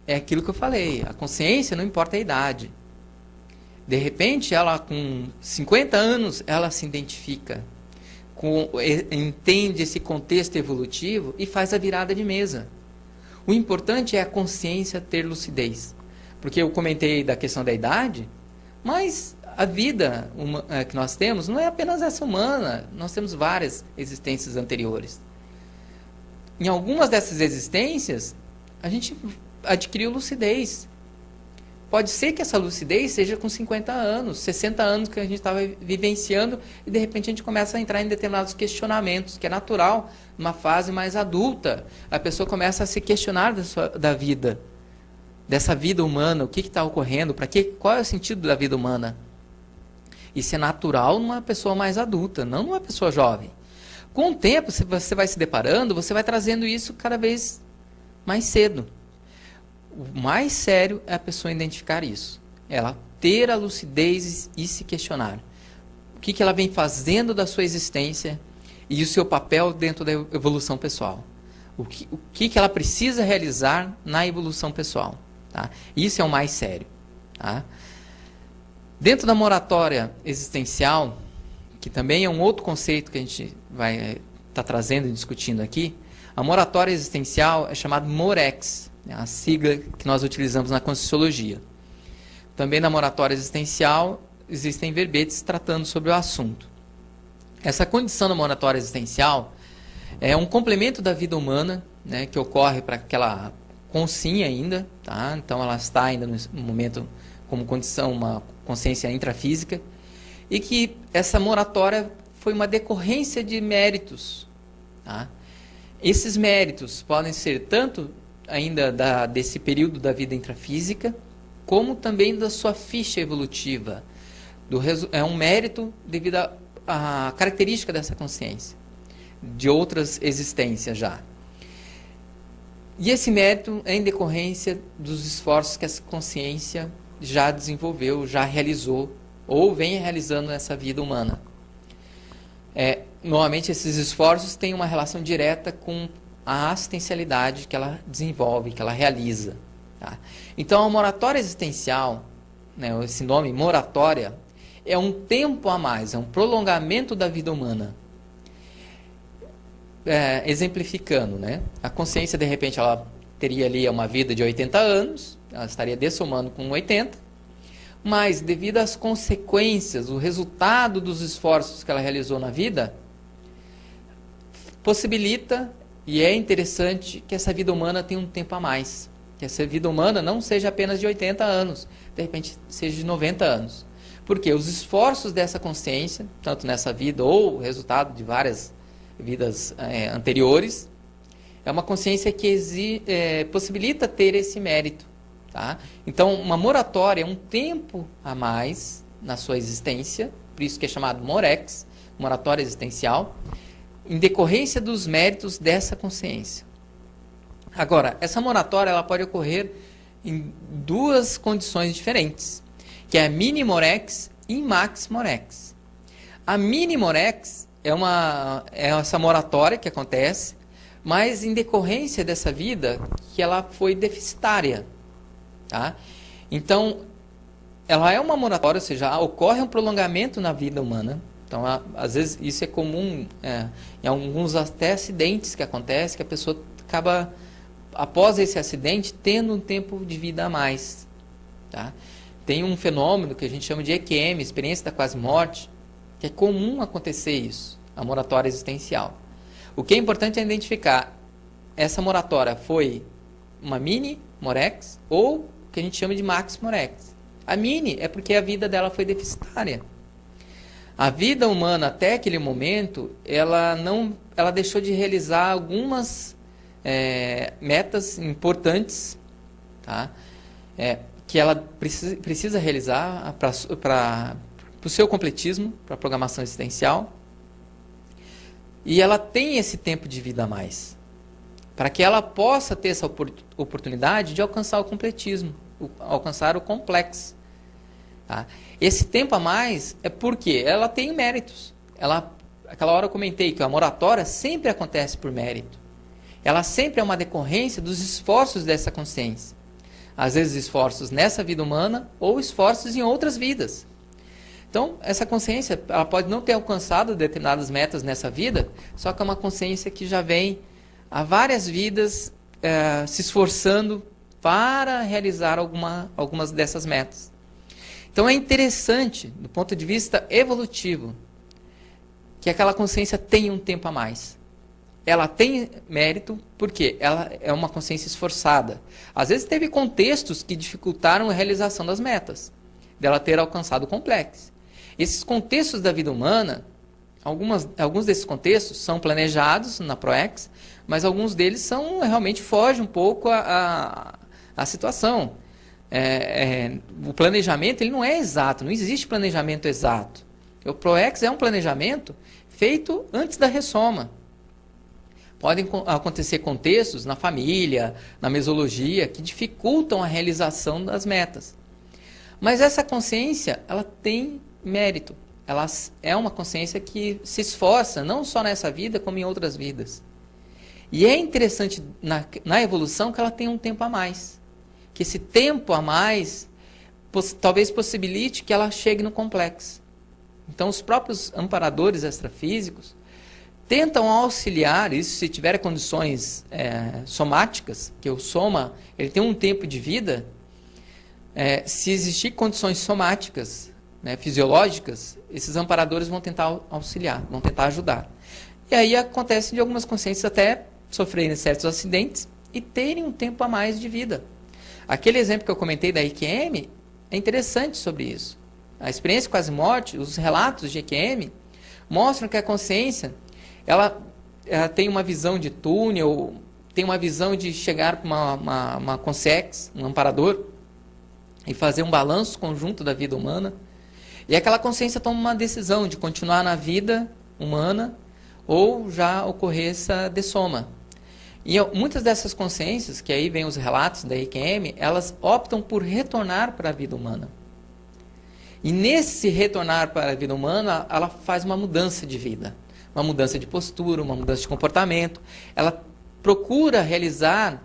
é aquilo que eu falei, a consciência não importa a idade. De repente, ela com 50 anos, ela se identifica, entende esse contexto evolutivo e faz a virada de mesa. O importante é a consciência ter lucidez. Porque eu comentei da questão da idade, mas a vida que nós temos não é apenas essa humana, nós temos várias existências anteriores. Em algumas dessas existências, a gente adquiriu lucidez. Pode ser que essa lucidez seja com 50 anos, 60 anos que a gente estava vivenciando e de repente a gente começa a entrar em determinados questionamentos, que é natural, numa fase mais adulta. A pessoa começa a se questionar da vida, dessa vida humana, o que está ocorrendo, qual é o sentido da vida humana. Isso é natural numa pessoa mais adulta, não numa pessoa jovem. Com o tempo, você vai se deparando, você vai trazendo isso cada vez mais cedo. O mais sério é a pessoa identificar isso. Ela ter a lucidez e se questionar. O que ela vem fazendo da sua existência e o seu papel dentro da evolução pessoal. O que ela precisa realizar na evolução pessoal. Tá? Isso é o mais sério. Tá? Dentro da moratória existencial, que também é um outro conceito que a gente vai estar trazendo e discutindo aqui, a moratória existencial é chamada MOREX, a sigla que nós utilizamos na Conscienciologia. Também na moratória existencial existem verbetes tratando sobre o assunto. Essa condição da moratória existencial é um complemento da vida humana, né, que ocorre para aquela consciência ainda, tá? Então ela está ainda no momento como condição, uma consciência intrafísica, e que essa moratória foi uma decorrência de méritos. Tá? Esses méritos podem ser tanto ainda desse período da vida intrafísica, como também da sua ficha evolutiva. É um mérito devido à característica dessa consciência, de outras existências já. E esse mérito é em decorrência dos esforços que essa consciência já desenvolveu, já realizou, ou vem realizando nessa vida humana. Normalmente esses esforços têm uma relação direta com a assistencialidade que ela desenvolve, que ela realiza. Tá? Então, a moratória existencial, né, esse nome moratória, é um tempo a mais, é um prolongamento da vida humana. Exemplificando, né? A consciência, de repente, ela teria ali uma vida de 80 anos, ela estaria dessomando com 80, mas devido às consequências, o resultado dos esforços que ela realizou na vida, possibilita, e é interessante, que essa vida humana tenha um tempo a mais. Que essa vida humana não seja apenas de 80 anos, de repente seja de 90 anos. Porque os esforços dessa consciência, tanto nessa vida ou o resultado de várias vidas anteriores, é uma consciência que possibilita ter esse mérito. Tá? Então, uma moratória é um tempo a mais na sua existência, por isso que é chamado morex, moratória existencial, em decorrência dos méritos dessa consciência. Agora, essa moratória ela pode ocorrer em duas condições diferentes, que é a mini morex e max morex. A mini morex é essa moratória que acontece, mas em decorrência dessa vida que ela foi deficitária. Tá? Então, ela é uma moratória, ou seja, ocorre um prolongamento na vida humana. Então, às vezes, isso é comum em alguns até acidentes que acontecem, que a pessoa acaba, após esse acidente, tendo um tempo de vida a mais. Tá? Tem um fenômeno que a gente chama de EQM, experiência da quase morte, que é comum acontecer isso, a moratória existencial. O que é importante é identificar, essa moratória foi uma mini morex ou o que a gente chama de max morex. A mini é porque a vida dela foi deficitária. A vida humana até aquele momento, ela deixou de realizar algumas metas importantes, tá? Que ela precisa realizar para o seu completismo, para a programação existencial. E ela tem esse tempo de vida a mais, para que ela possa ter essa oportunidade de alcançar o completismo, alcançar o complexo. Tá? Esse tempo a mais é porque ela tem méritos. Aquela hora eu comentei que a moratória sempre acontece por mérito. Ela sempre é uma decorrência dos esforços dessa consciência. Às vezes esforços nessa vida humana ou esforços em outras vidas. Então, essa consciência ela pode não ter alcançado determinadas metas nessa vida, só que é uma consciência que já vem há várias vidas se esforçando para realizar algumas dessas metas. Então, é interessante, do ponto de vista evolutivo, que aquela consciência tenha um tempo a mais. Ela tem mérito porque ela é uma consciência esforçada. Às vezes teve contextos que dificultaram a realização das metas, dela ter alcançado o complexo. Esses contextos da vida humana, alguns desses contextos são planejados na ProEx, mas alguns deles realmente fogem um pouco à situação. O planejamento ele não é exato, não existe planejamento exato. O ProEx é um planejamento feito antes da ressoma. Podem acontecer contextos na família, na mesologia, que dificultam a realização das metas. Mas essa consciência, ela tem mérito. Ela é uma consciência que se esforça, não só nessa vida, como em outras vidas. E é interessante na evolução que ela tem um tempo a mais. Que esse tempo a mais talvez possibilite que ela chegue no complexo. Então, os próprios amparadores extrafísicos tentam auxiliar isso, se tiver condições somáticas, que o soma ele tem um tempo de vida, se existir condições somáticas, fisiológicas, esses amparadores vão tentar auxiliar, vão tentar ajudar. E aí acontece de algumas consciências até sofrerem certos acidentes e terem um tempo a mais de vida. Aquele exemplo que eu comentei da EQM é interessante sobre isso. A experiência quase morte, os relatos de EQM, mostram que a consciência ela tem uma visão de túnel, tem uma visão de chegar para uma consex, um amparador, e fazer um balanço conjunto da vida humana. E aquela consciência toma uma decisão de continuar na vida humana ou já ocorrer essa dessoma. E muitas dessas consciências, que aí vem os relatos da EQM, elas optam por retornar para a vida humana. E nesse retornar para a vida humana, ela faz uma mudança de vida. Uma mudança de postura, uma mudança de comportamento. Ela procura realizar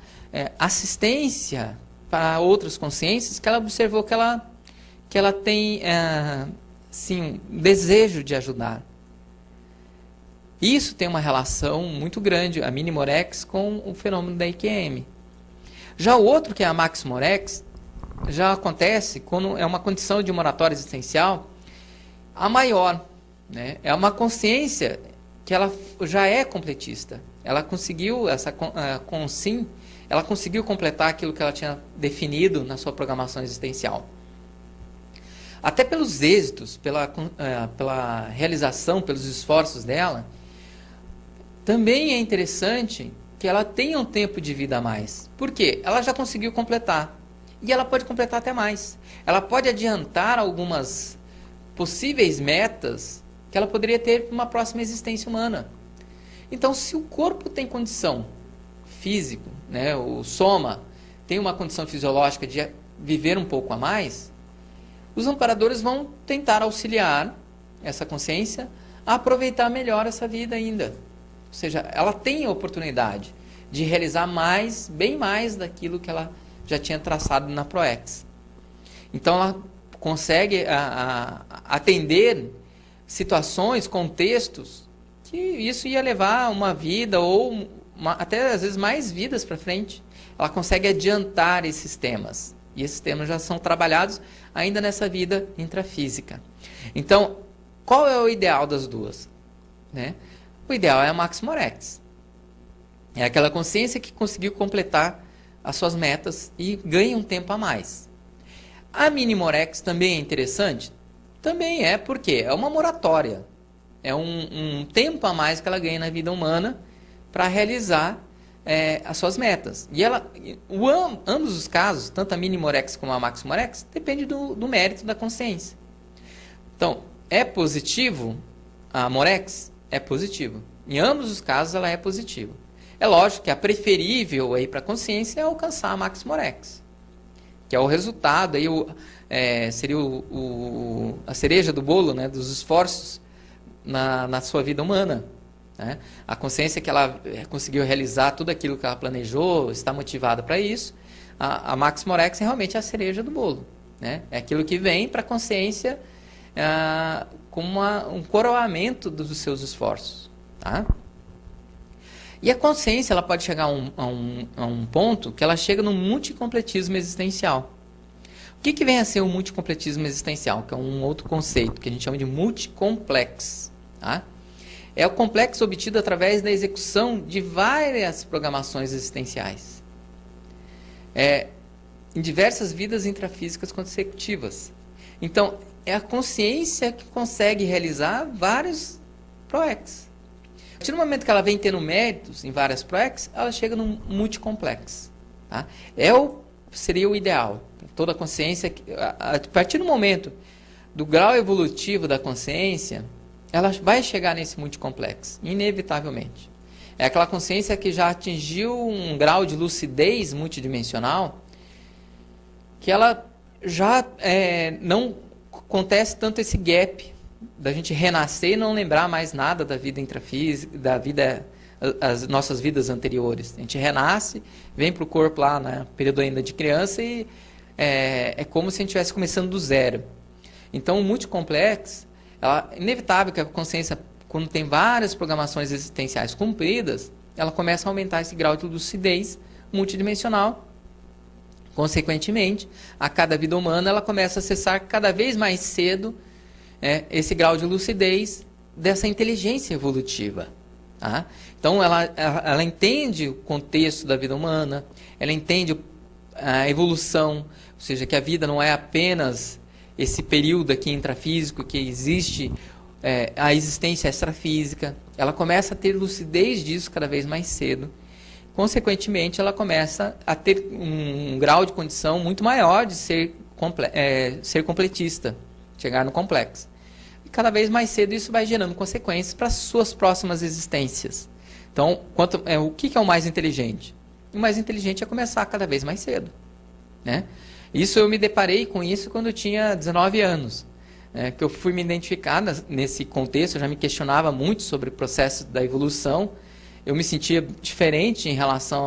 assistência para outras consciências que ela observou que ela tem sim, um desejo de ajudar. Isso tem uma relação muito grande, a Minimorex, com o fenômeno da IQM. Já o outro, que é a Maximorex, já acontece quando é uma condição de moratória existencial a maior, né? É uma consciência que ela já é completista. Ela conseguiu, com sim, ela conseguiu completar aquilo que ela tinha definido na sua programação existencial. Até pelos êxitos, pela realização, pelos esforços dela, também é interessante que ela tenha um tempo de vida a mais. Por quê? Ela já conseguiu completar. E ela pode completar até mais. Ela pode adiantar algumas possíveis metas que ela poderia ter para uma próxima existência humana. Então, se o corpo tem condição físico, né, o soma tem uma condição fisiológica de viver um pouco a mais, os amparadores vão tentar auxiliar essa consciência a aproveitar melhor essa vida ainda. Ou seja, ela tem a oportunidade de realizar mais, bem mais daquilo que ela já tinha traçado na ProEx. Então, ela consegue atender situações, contextos, que isso ia levar uma vida ou até às vezes mais vidas para frente. Ela consegue adiantar esses temas. E esses temas já são trabalhados ainda nessa vida intrafísica. Então, qual é o ideal das duas? Né? O ideal é a Maximorex. É aquela consciência que conseguiu completar as suas metas e ganha um tempo a mais. A Minimorex também é interessante? Também é, porque é uma moratória. É um tempo a mais que ela ganha na vida humana para realizar as suas metas. E ambos os casos, tanto a Minimorex como a Maximorex, depende do mérito da consciência. Então, é positivo a Morex? É positivo. Em ambos os casos, ela é positiva. É lógico que a preferível para a consciência é alcançar a Maximorex, que é o resultado, aí seria a cereja do bolo, né, dos esforços na sua vida humana. Né? A consciência que ela conseguiu realizar tudo aquilo que ela planejou, está motivada para isso, a Maximorex é realmente a cereja do bolo. Né? É aquilo que vem para a consciência como um coroamento dos seus esforços. Tá? E a consciência ela pode chegar a um ponto que ela chega no multicompletismo existencial. O que vem a ser o multicompletismo existencial? Que é um outro conceito que a gente chama de multicomplex. Tá? É o complexo obtido através da execução de várias programações existenciais. Em diversas vidas intrafísicas consecutivas. Então, é a consciência que consegue realizar vários ProEx. A partir do momento que ela vem tendo méritos em várias ProEx, ela chega num multicomplex. Tá? Seria o ideal. Toda a consciência, a partir do momento do grau evolutivo da consciência, ela vai chegar nesse multicomplex, inevitavelmente. É aquela consciência que já atingiu um grau de lucidez multidimensional, que ela já não acontece tanto esse gap da gente renascer e não lembrar mais nada da vida intrafísica, as nossas vidas anteriores. A gente renasce, vem para o corpo lá no período ainda de criança e é como se a gente estivesse começando do zero. Então, o multicomplex, é inevitável que a consciência, quando tem várias programações existenciais cumpridas, ela começa a aumentar esse grau de lucidez multidimensional. Consequentemente, a cada vida humana, ela começa a acessar cada vez mais cedo esse grau de lucidez dessa inteligência evolutiva. Tá? Então, ela entende o contexto da vida humana, ela entende a evolução, ou seja, que a vida não é apenas esse período aqui intrafísico, que existe a existência extrafísica. Ela começa a ter lucidez disso cada vez mais cedo. Consequentemente, ela começa a ter um grau de condição muito maior de ser completista, chegar no complexo. E cada vez mais cedo isso vai gerando consequências para as suas próximas existências. Então, o que é o mais inteligente? O mais inteligente é começar cada vez mais cedo. Né? Isso eu me deparei com isso quando eu tinha 19 anos. Que eu fui me identificar nesse contexto, eu já me questionava muito sobre o processo da evolução eu me sentia diferente em relação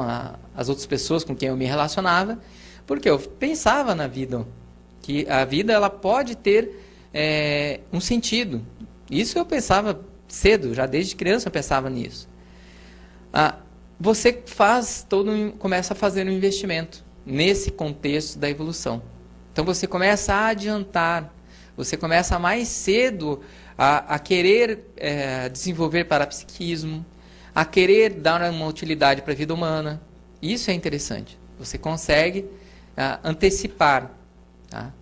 às outras pessoas com quem eu me relacionava, porque eu pensava na vida, que a vida ela pode ter um sentido. Isso eu pensava cedo, já desde criança eu pensava nisso. Você começa a fazer um investimento nesse contexto da evolução. Então você começa a adiantar, você começa mais cedo a querer desenvolver parapsiquismo, a querer dar uma utilidade para a vida humana. Isso é interessante. Você consegue antecipar, tá?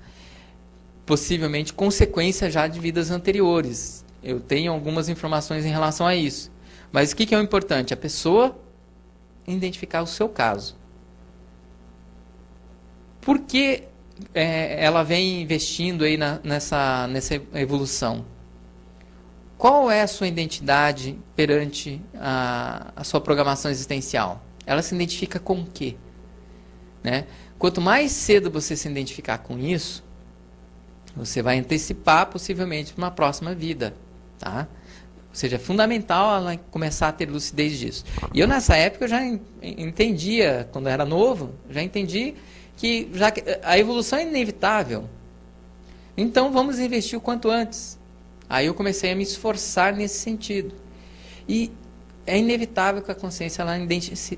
Possivelmente consequência já de vidas anteriores. Eu tenho algumas informações em relação a isso. Mas o que é o importante? A pessoa identificar o seu caso. Por que ela vem investindo aí nessa evolução? Qual é a sua identidade perante a sua programação existencial? Ela se identifica com o quê? Né? Quanto mais cedo você se identificar com isso, você vai antecipar possivelmente para uma próxima vida. Tá? Ou seja, é fundamental ela começar a ter lucidez disso. E eu nessa época eu já entendia, quando eu era novo, já entendi que a evolução é inevitável. Então vamos investir o quanto antes. Aí eu comecei a me esforçar nesse sentido. E é inevitável que a consciência ela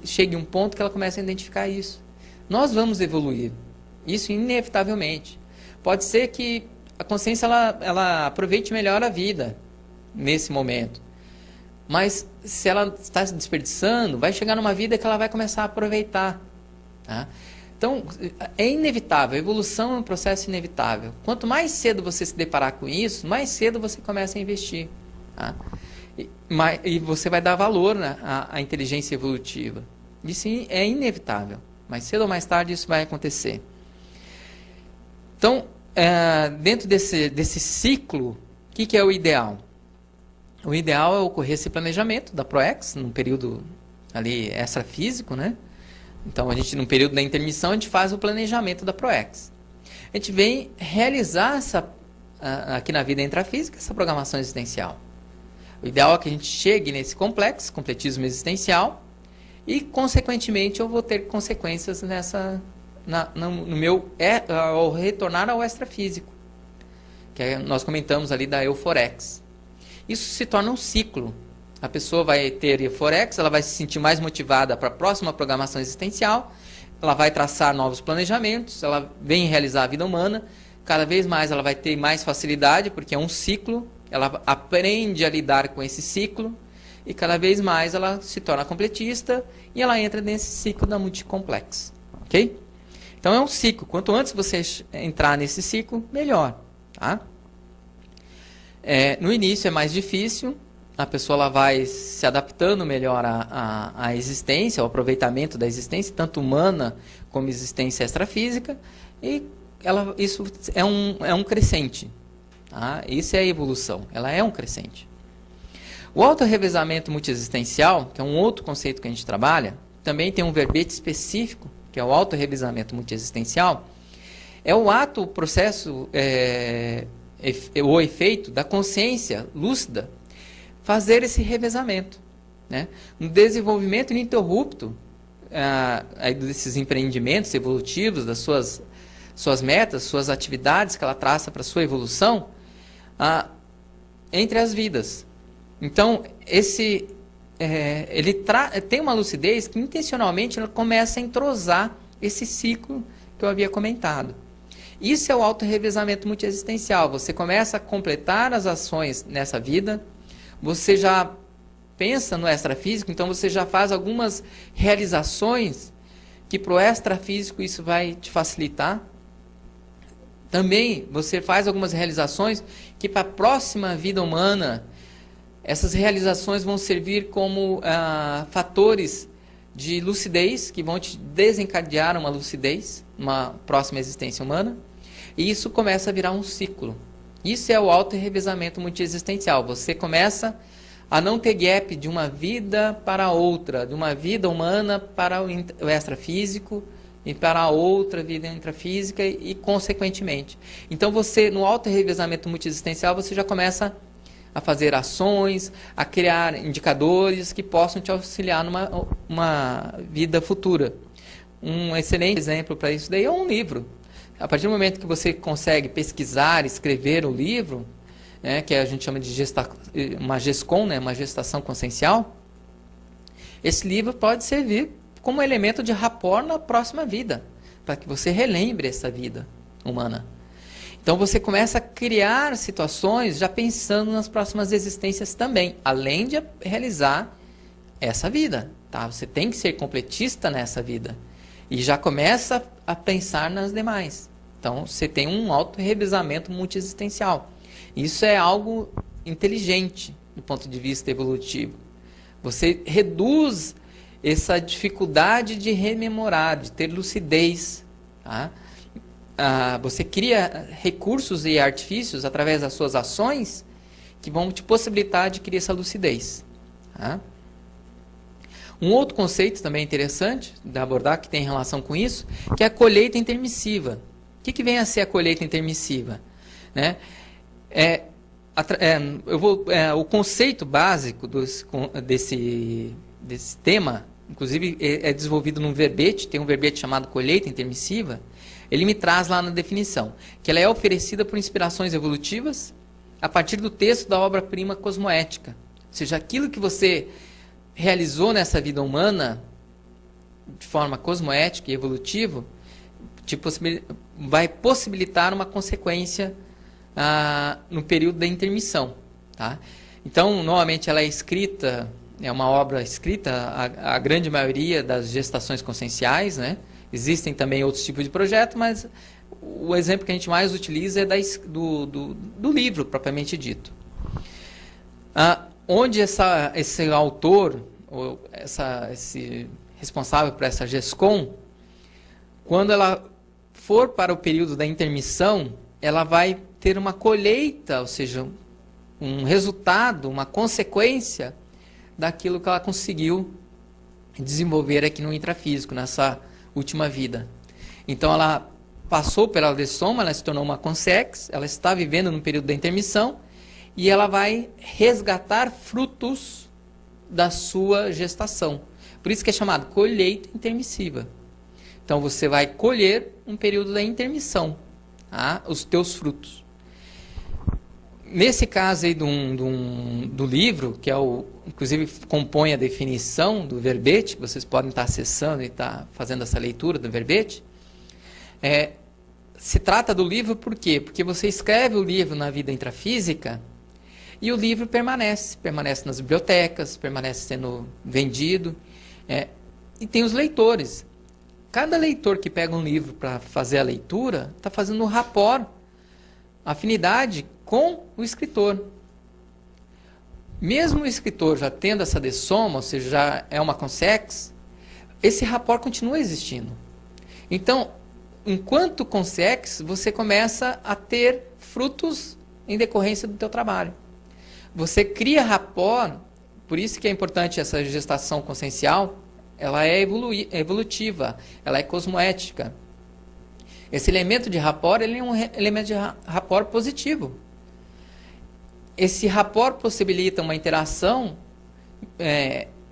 chegue a um ponto que ela comece a identificar isso. Nós vamos evoluir. Isso inevitavelmente. Pode ser que a consciência ela aproveite melhor a vida nesse momento. Mas se ela está se desperdiçando, vai chegar numa vida que ela vai começar a aproveitar. Tá? Então, é inevitável. A evolução é um processo inevitável. Quanto mais cedo você se deparar com isso, mais cedo você começa a investir. Tá? E você vai dar valor, né, à inteligência evolutiva. Isso é inevitável. Mais cedo ou mais tarde isso vai acontecer. Então, dentro desse ciclo, o que é o ideal? O ideal é ocorrer esse planejamento da ProEx, num período ali extrafísico, né? Então, no período da intermissão, a gente faz o planejamento da ProEx. A gente vem realizar aqui na vida intrafísica essa programação existencial. O ideal é que a gente chegue nesse complexo, completismo existencial, e, consequentemente, eu vou ter consequências ao retornar ao extrafísico, que nós comentamos ali da Euforex. Isso se torna um ciclo. A pessoa vai ter Euforex, ela vai se sentir mais motivada para a próxima programação existencial, ela vai traçar novos planejamentos, ela vem realizar a vida humana, cada vez mais ela vai ter mais facilidade, porque é um ciclo, ela aprende a lidar com esse ciclo, e cada vez mais ela se torna completista, e ela entra nesse ciclo da multicomplex. Ok? Então é um ciclo, quanto antes você entrar nesse ciclo, melhor. Tá? No início é mais difícil, a pessoa ela vai se adaptando melhor à existência, ao aproveitamento da existência, tanto humana como existência extrafísica, e isso é um crescente. Tá? Isso é a evolução, ela é um crescente. O autorrevezamento multiexistencial, que é um outro conceito que a gente trabalha, também tem um verbete específico, que é o autorrevezamento multiexistencial, é o ato, o processo, o efeito da consciência lúcida fazer esse revezamento, né? Um desenvolvimento ininterrupto desses empreendimentos evolutivos, das suas metas, suas atividades que ela traça para a sua evolução, entre as vidas. Então, ele tem uma lucidez que intencionalmente ela começa a entrosar esse ciclo que eu havia comentado. Isso é o autorrevezamento multiexistencial. Você começa a completar as ações nessa vida, você já pensa no extrafísico, então você já faz algumas realizações que para o extrafísico isso vai te facilitar. Também você faz algumas realizações que para a próxima vida humana, essas realizações vão servir como fatores de lucidez, que vão te desencadear uma lucidez, uma próxima existência humana, e isso começa a virar um ciclo. Isso é o auto-revezamento multiexistencial. Você começa a não ter gap de uma vida para outra, de uma vida humana para o extrafísico e para a outra vida intrafísica e consequentemente. Então você, no auto-revezamento multiexistencial, você já começa a fazer ações, a criar indicadores que possam te auxiliar numa uma vida futura. Um excelente exemplo para isso daí é um livro. A partir do momento que você consegue pesquisar, escrever o livro, né, que a gente chama de uma GESCOM, né, uma gestação consciencial, esse livro pode servir como elemento de rapport na próxima vida, para que você relembre essa vida humana. Então você começa a criar situações já pensando nas próximas existências também, além de realizar essa vida. Tá? Você tem que ser completista nessa vida. E já começa a pensar nas demais. Então você tem um auto-revisamento multiexistencial. Isso é algo inteligente do ponto de vista evolutivo. Você reduz essa dificuldade de rememorar, de ter lucidez. Tá? Você cria recursos e artifícios através das suas ações que vão te possibilitar adquirir essa lucidez. Tá? Um outro conceito também interessante de abordar, que tem relação com isso, que é a colheita intermissiva. O que vem a ser a colheita intermissiva? Né? O conceito básico desse tema, inclusive é desenvolvido num verbete, tem um verbete chamado colheita intermissiva. Ele me traz lá na definição, que ela é oferecida por inspirações evolutivas a partir do texto da obra-prima cosmoética. Ou seja, aquilo que você realizou nessa vida humana, de forma cosmoética e evolutiva, vai possibilitar uma consequência no período da intermissão. Tá? Então, normalmente ela é escrita, é uma obra escrita, a grande maioria das gestações conscienciais, né? Existem também outros tipos de projeto, mas o exemplo que a gente mais utiliza é do livro, propriamente dito. Onde esse autor, ou esse responsável por essa GESCOM, quando ela for para o período da intermissão, ela vai ter uma colheita, ou seja, um resultado, uma consequência daquilo que ela conseguiu desenvolver aqui no intrafísico, nessa última vida. Então ela passou pela dessoma, ela se tornou uma consex, ela está vivendo no período da intermissão e ela vai resgatar frutos da sua gestação. Por isso que é chamado colheita intermissiva. Então você vai colher um período da intermissão, tá? Os teus frutos. Nesse caso aí do livro, que inclusive compõe a definição do verbete, vocês podem estar acessando e estar fazendo essa leitura do verbete, se trata do livro por quê? Porque você escreve o livro na vida intrafísica e o livro permanece nas bibliotecas, permanece sendo vendido, e tem os leitores. Cada leitor que pega um livro para fazer a leitura está fazendo um rapport, afinidade com o escritor. Mesmo o escritor já tendo essa dessoma, ou seja, já é uma consex, esse rapport continua existindo. Então, enquanto consex, você começa a ter frutos em decorrência do teu trabalho. Você cria rapport, por isso que é importante essa gestação consciencial, ela é evolutiva, ela é cosmoética. Esse elemento de rapport, ele é um elemento de rapport positivo. Esse rapport possibilita uma interação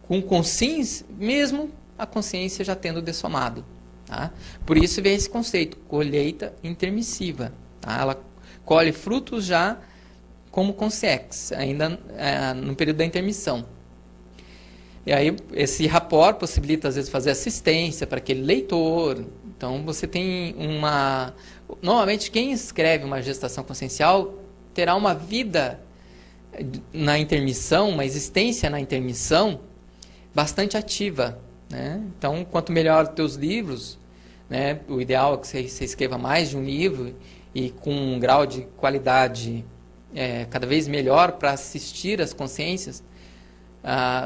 com consciência, mesmo a consciência já tendo dessomado. Tá? Por isso vem esse conceito, colheita intermissiva. Tá? Ela colhe frutos já como consex, ainda no período da intermissão. E aí esse rapport possibilita, às vezes, fazer assistência para aquele leitor. Então você tem normalmente quem escreve uma gestação consciencial terá uma vida na intermissão, uma existência na intermissão bastante ativa, né? Então, quanto melhor os teus livros, né, o ideal é que você escreva mais de um livro e com um grau de qualidade cada vez melhor para assistir as consciências,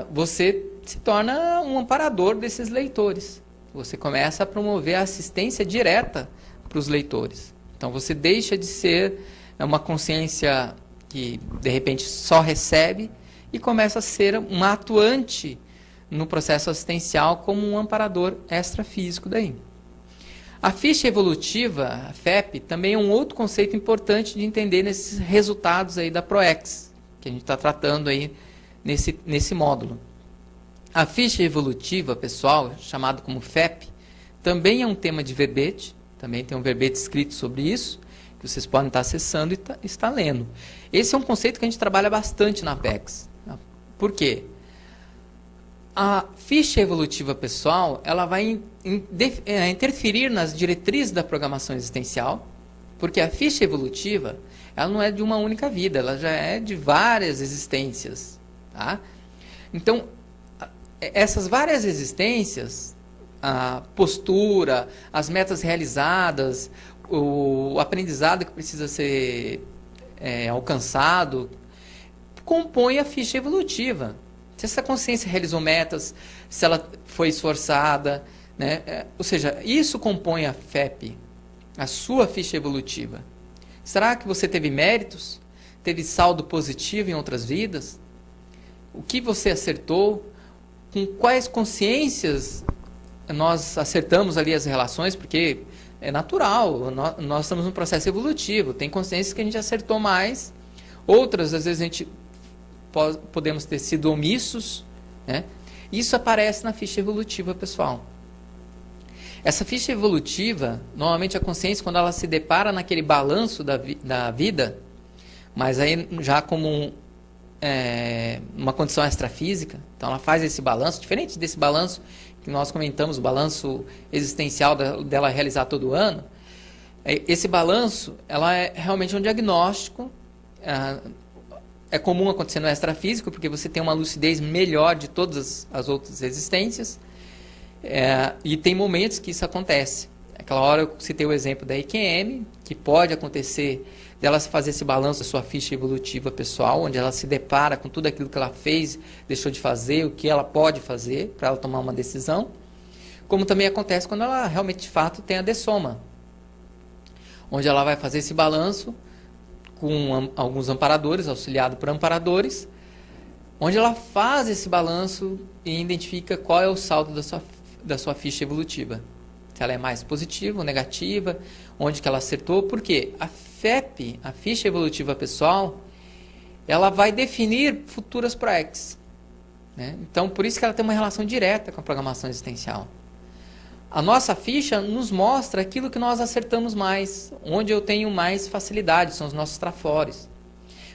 você se torna um amparador desses leitores. Você começa a promover a assistência direta para os leitores. Então, você deixa de ser uma consciência que, de repente, só recebe e começa a ser uma atuante no processo assistencial como um amparador extrafísico daí. A ficha evolutiva, a FEP, também é um outro conceito importante de entender nesses resultados aí da PROEX, que a gente está tratando aí nesse módulo. A ficha evolutiva, pessoal, chamado como FEP, também é um tema de verbete, também tem um verbete escrito sobre isso, que vocês podem estar acessando e estar lendo. Esse é um conceito que a gente trabalha bastante na Apex. Por quê? A ficha evolutiva pessoal, ela vai interferir nas diretrizes da programação existencial, porque a ficha evolutiva, ela não é de uma única vida, ela já é de várias existências. Tá? Então, essas várias existências, a postura, as metas realizadas, o aprendizado que precisa ser alcançado, compõe a ficha evolutiva. Se essa consciência realizou metas, se ela foi esforçada, né? Ou seja, isso compõe a FEP, a sua ficha evolutiva. Será que você teve méritos? Teve saldo positivo em outras vidas? O que você acertou? Com quais consciências nós acertamos ali as relações? Porque é natural, nós estamos num processo evolutivo. Tem consciências que a gente acertou mais, outras, às vezes, a gente podemos ter sido omissos, né? Isso aparece na ficha evolutiva, pessoal. Essa ficha evolutiva, normalmente a consciência, quando ela se depara naquele balanço da vida, mas aí já como uma condição extrafísica, então ela faz esse balanço, diferente desse balanço que nós comentamos, o balanço existencial dela realizar todo ano. Esse balanço, ela é realmente um diagnóstico. É comum acontecer no extrafísico, porque você tem uma lucidez melhor de todas as outras existências, e tem momentos que isso acontece. Aquela hora eu citei o exemplo da IQM, que pode acontecer dela fazer esse balanço da sua ficha evolutiva pessoal, onde ela se depara com tudo aquilo que ela fez, deixou de fazer, o que ela pode fazer para ela tomar uma decisão, como também acontece quando ela realmente de fato tem a dessoma, onde ela vai fazer esse balanço com alguns amparadores, auxiliado por amparadores, onde ela faz esse balanço e identifica qual é o saldo da sua ficha evolutiva. Se ela é mais positiva ou negativa, onde que ela acertou, porque a FEP, a ficha evolutiva pessoal, ela vai definir futuras ProEx, né? Então, por isso que ela tem uma relação direta com a programação existencial. A nossa ficha nos mostra aquilo que nós acertamos mais, onde eu tenho mais facilidade, são os nossos trafores.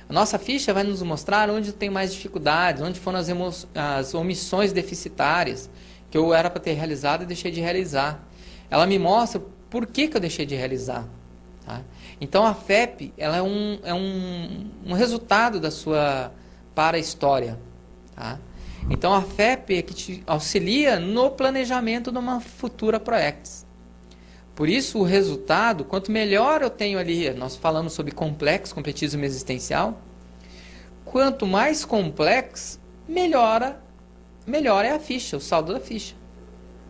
A nossa ficha vai nos mostrar onde eu tenho mais dificuldades, onde foram as omissões deficitárias, que eu era para ter realizado e deixei de realizar. Ela me mostra por que eu deixei de realizar. Tá? Então a FEP ela é um resultado da sua para-história. Tá? Então a FEP é que te auxilia no planejamento de uma futura ProEx. Por isso o resultado, quanto melhor eu tenho ali, nós falamos sobre complexo, completismo existencial, quanto mais complexo, melhor é a ficha, o saldo da ficha.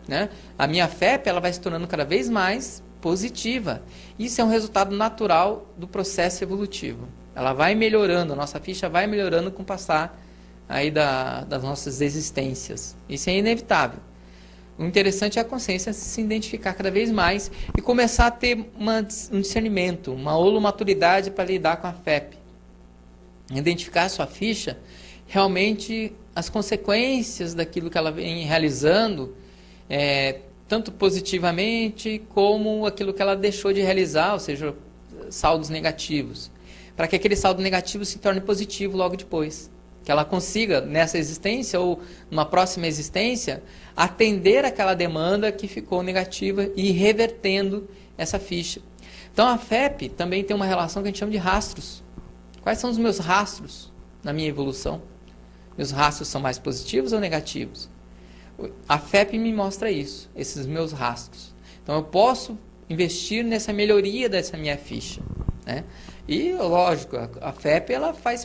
Né? A minha FEP ela vai se tornando cada vez mais positiva. Isso é um resultado natural do processo evolutivo. Ela vai melhorando, a nossa ficha vai melhorando com o passar aí das nossas existências. Isso é inevitável. O interessante é a consciência se identificar cada vez mais e começar a ter um discernimento, uma holomaturidade para lidar com a FEP. Identificar a sua ficha, realmente as consequências daquilo que ela vem realizando, tanto positivamente como aquilo que ela deixou de realizar, ou seja, saldos negativos, para que aquele saldo negativo se torne positivo logo depois, que ela consiga nessa existência ou numa próxima existência atender aquela demanda que ficou negativa e ir revertendo essa ficha. Então a FEP também tem uma relação que a gente chama de rastros. Quais são os meus rastros na minha evolução? Meus rastros são mais positivos ou negativos? A FEP me mostra isso, esses meus rastros. Então eu posso investir nessa melhoria dessa minha ficha, né? E lógico, a FEP ela faz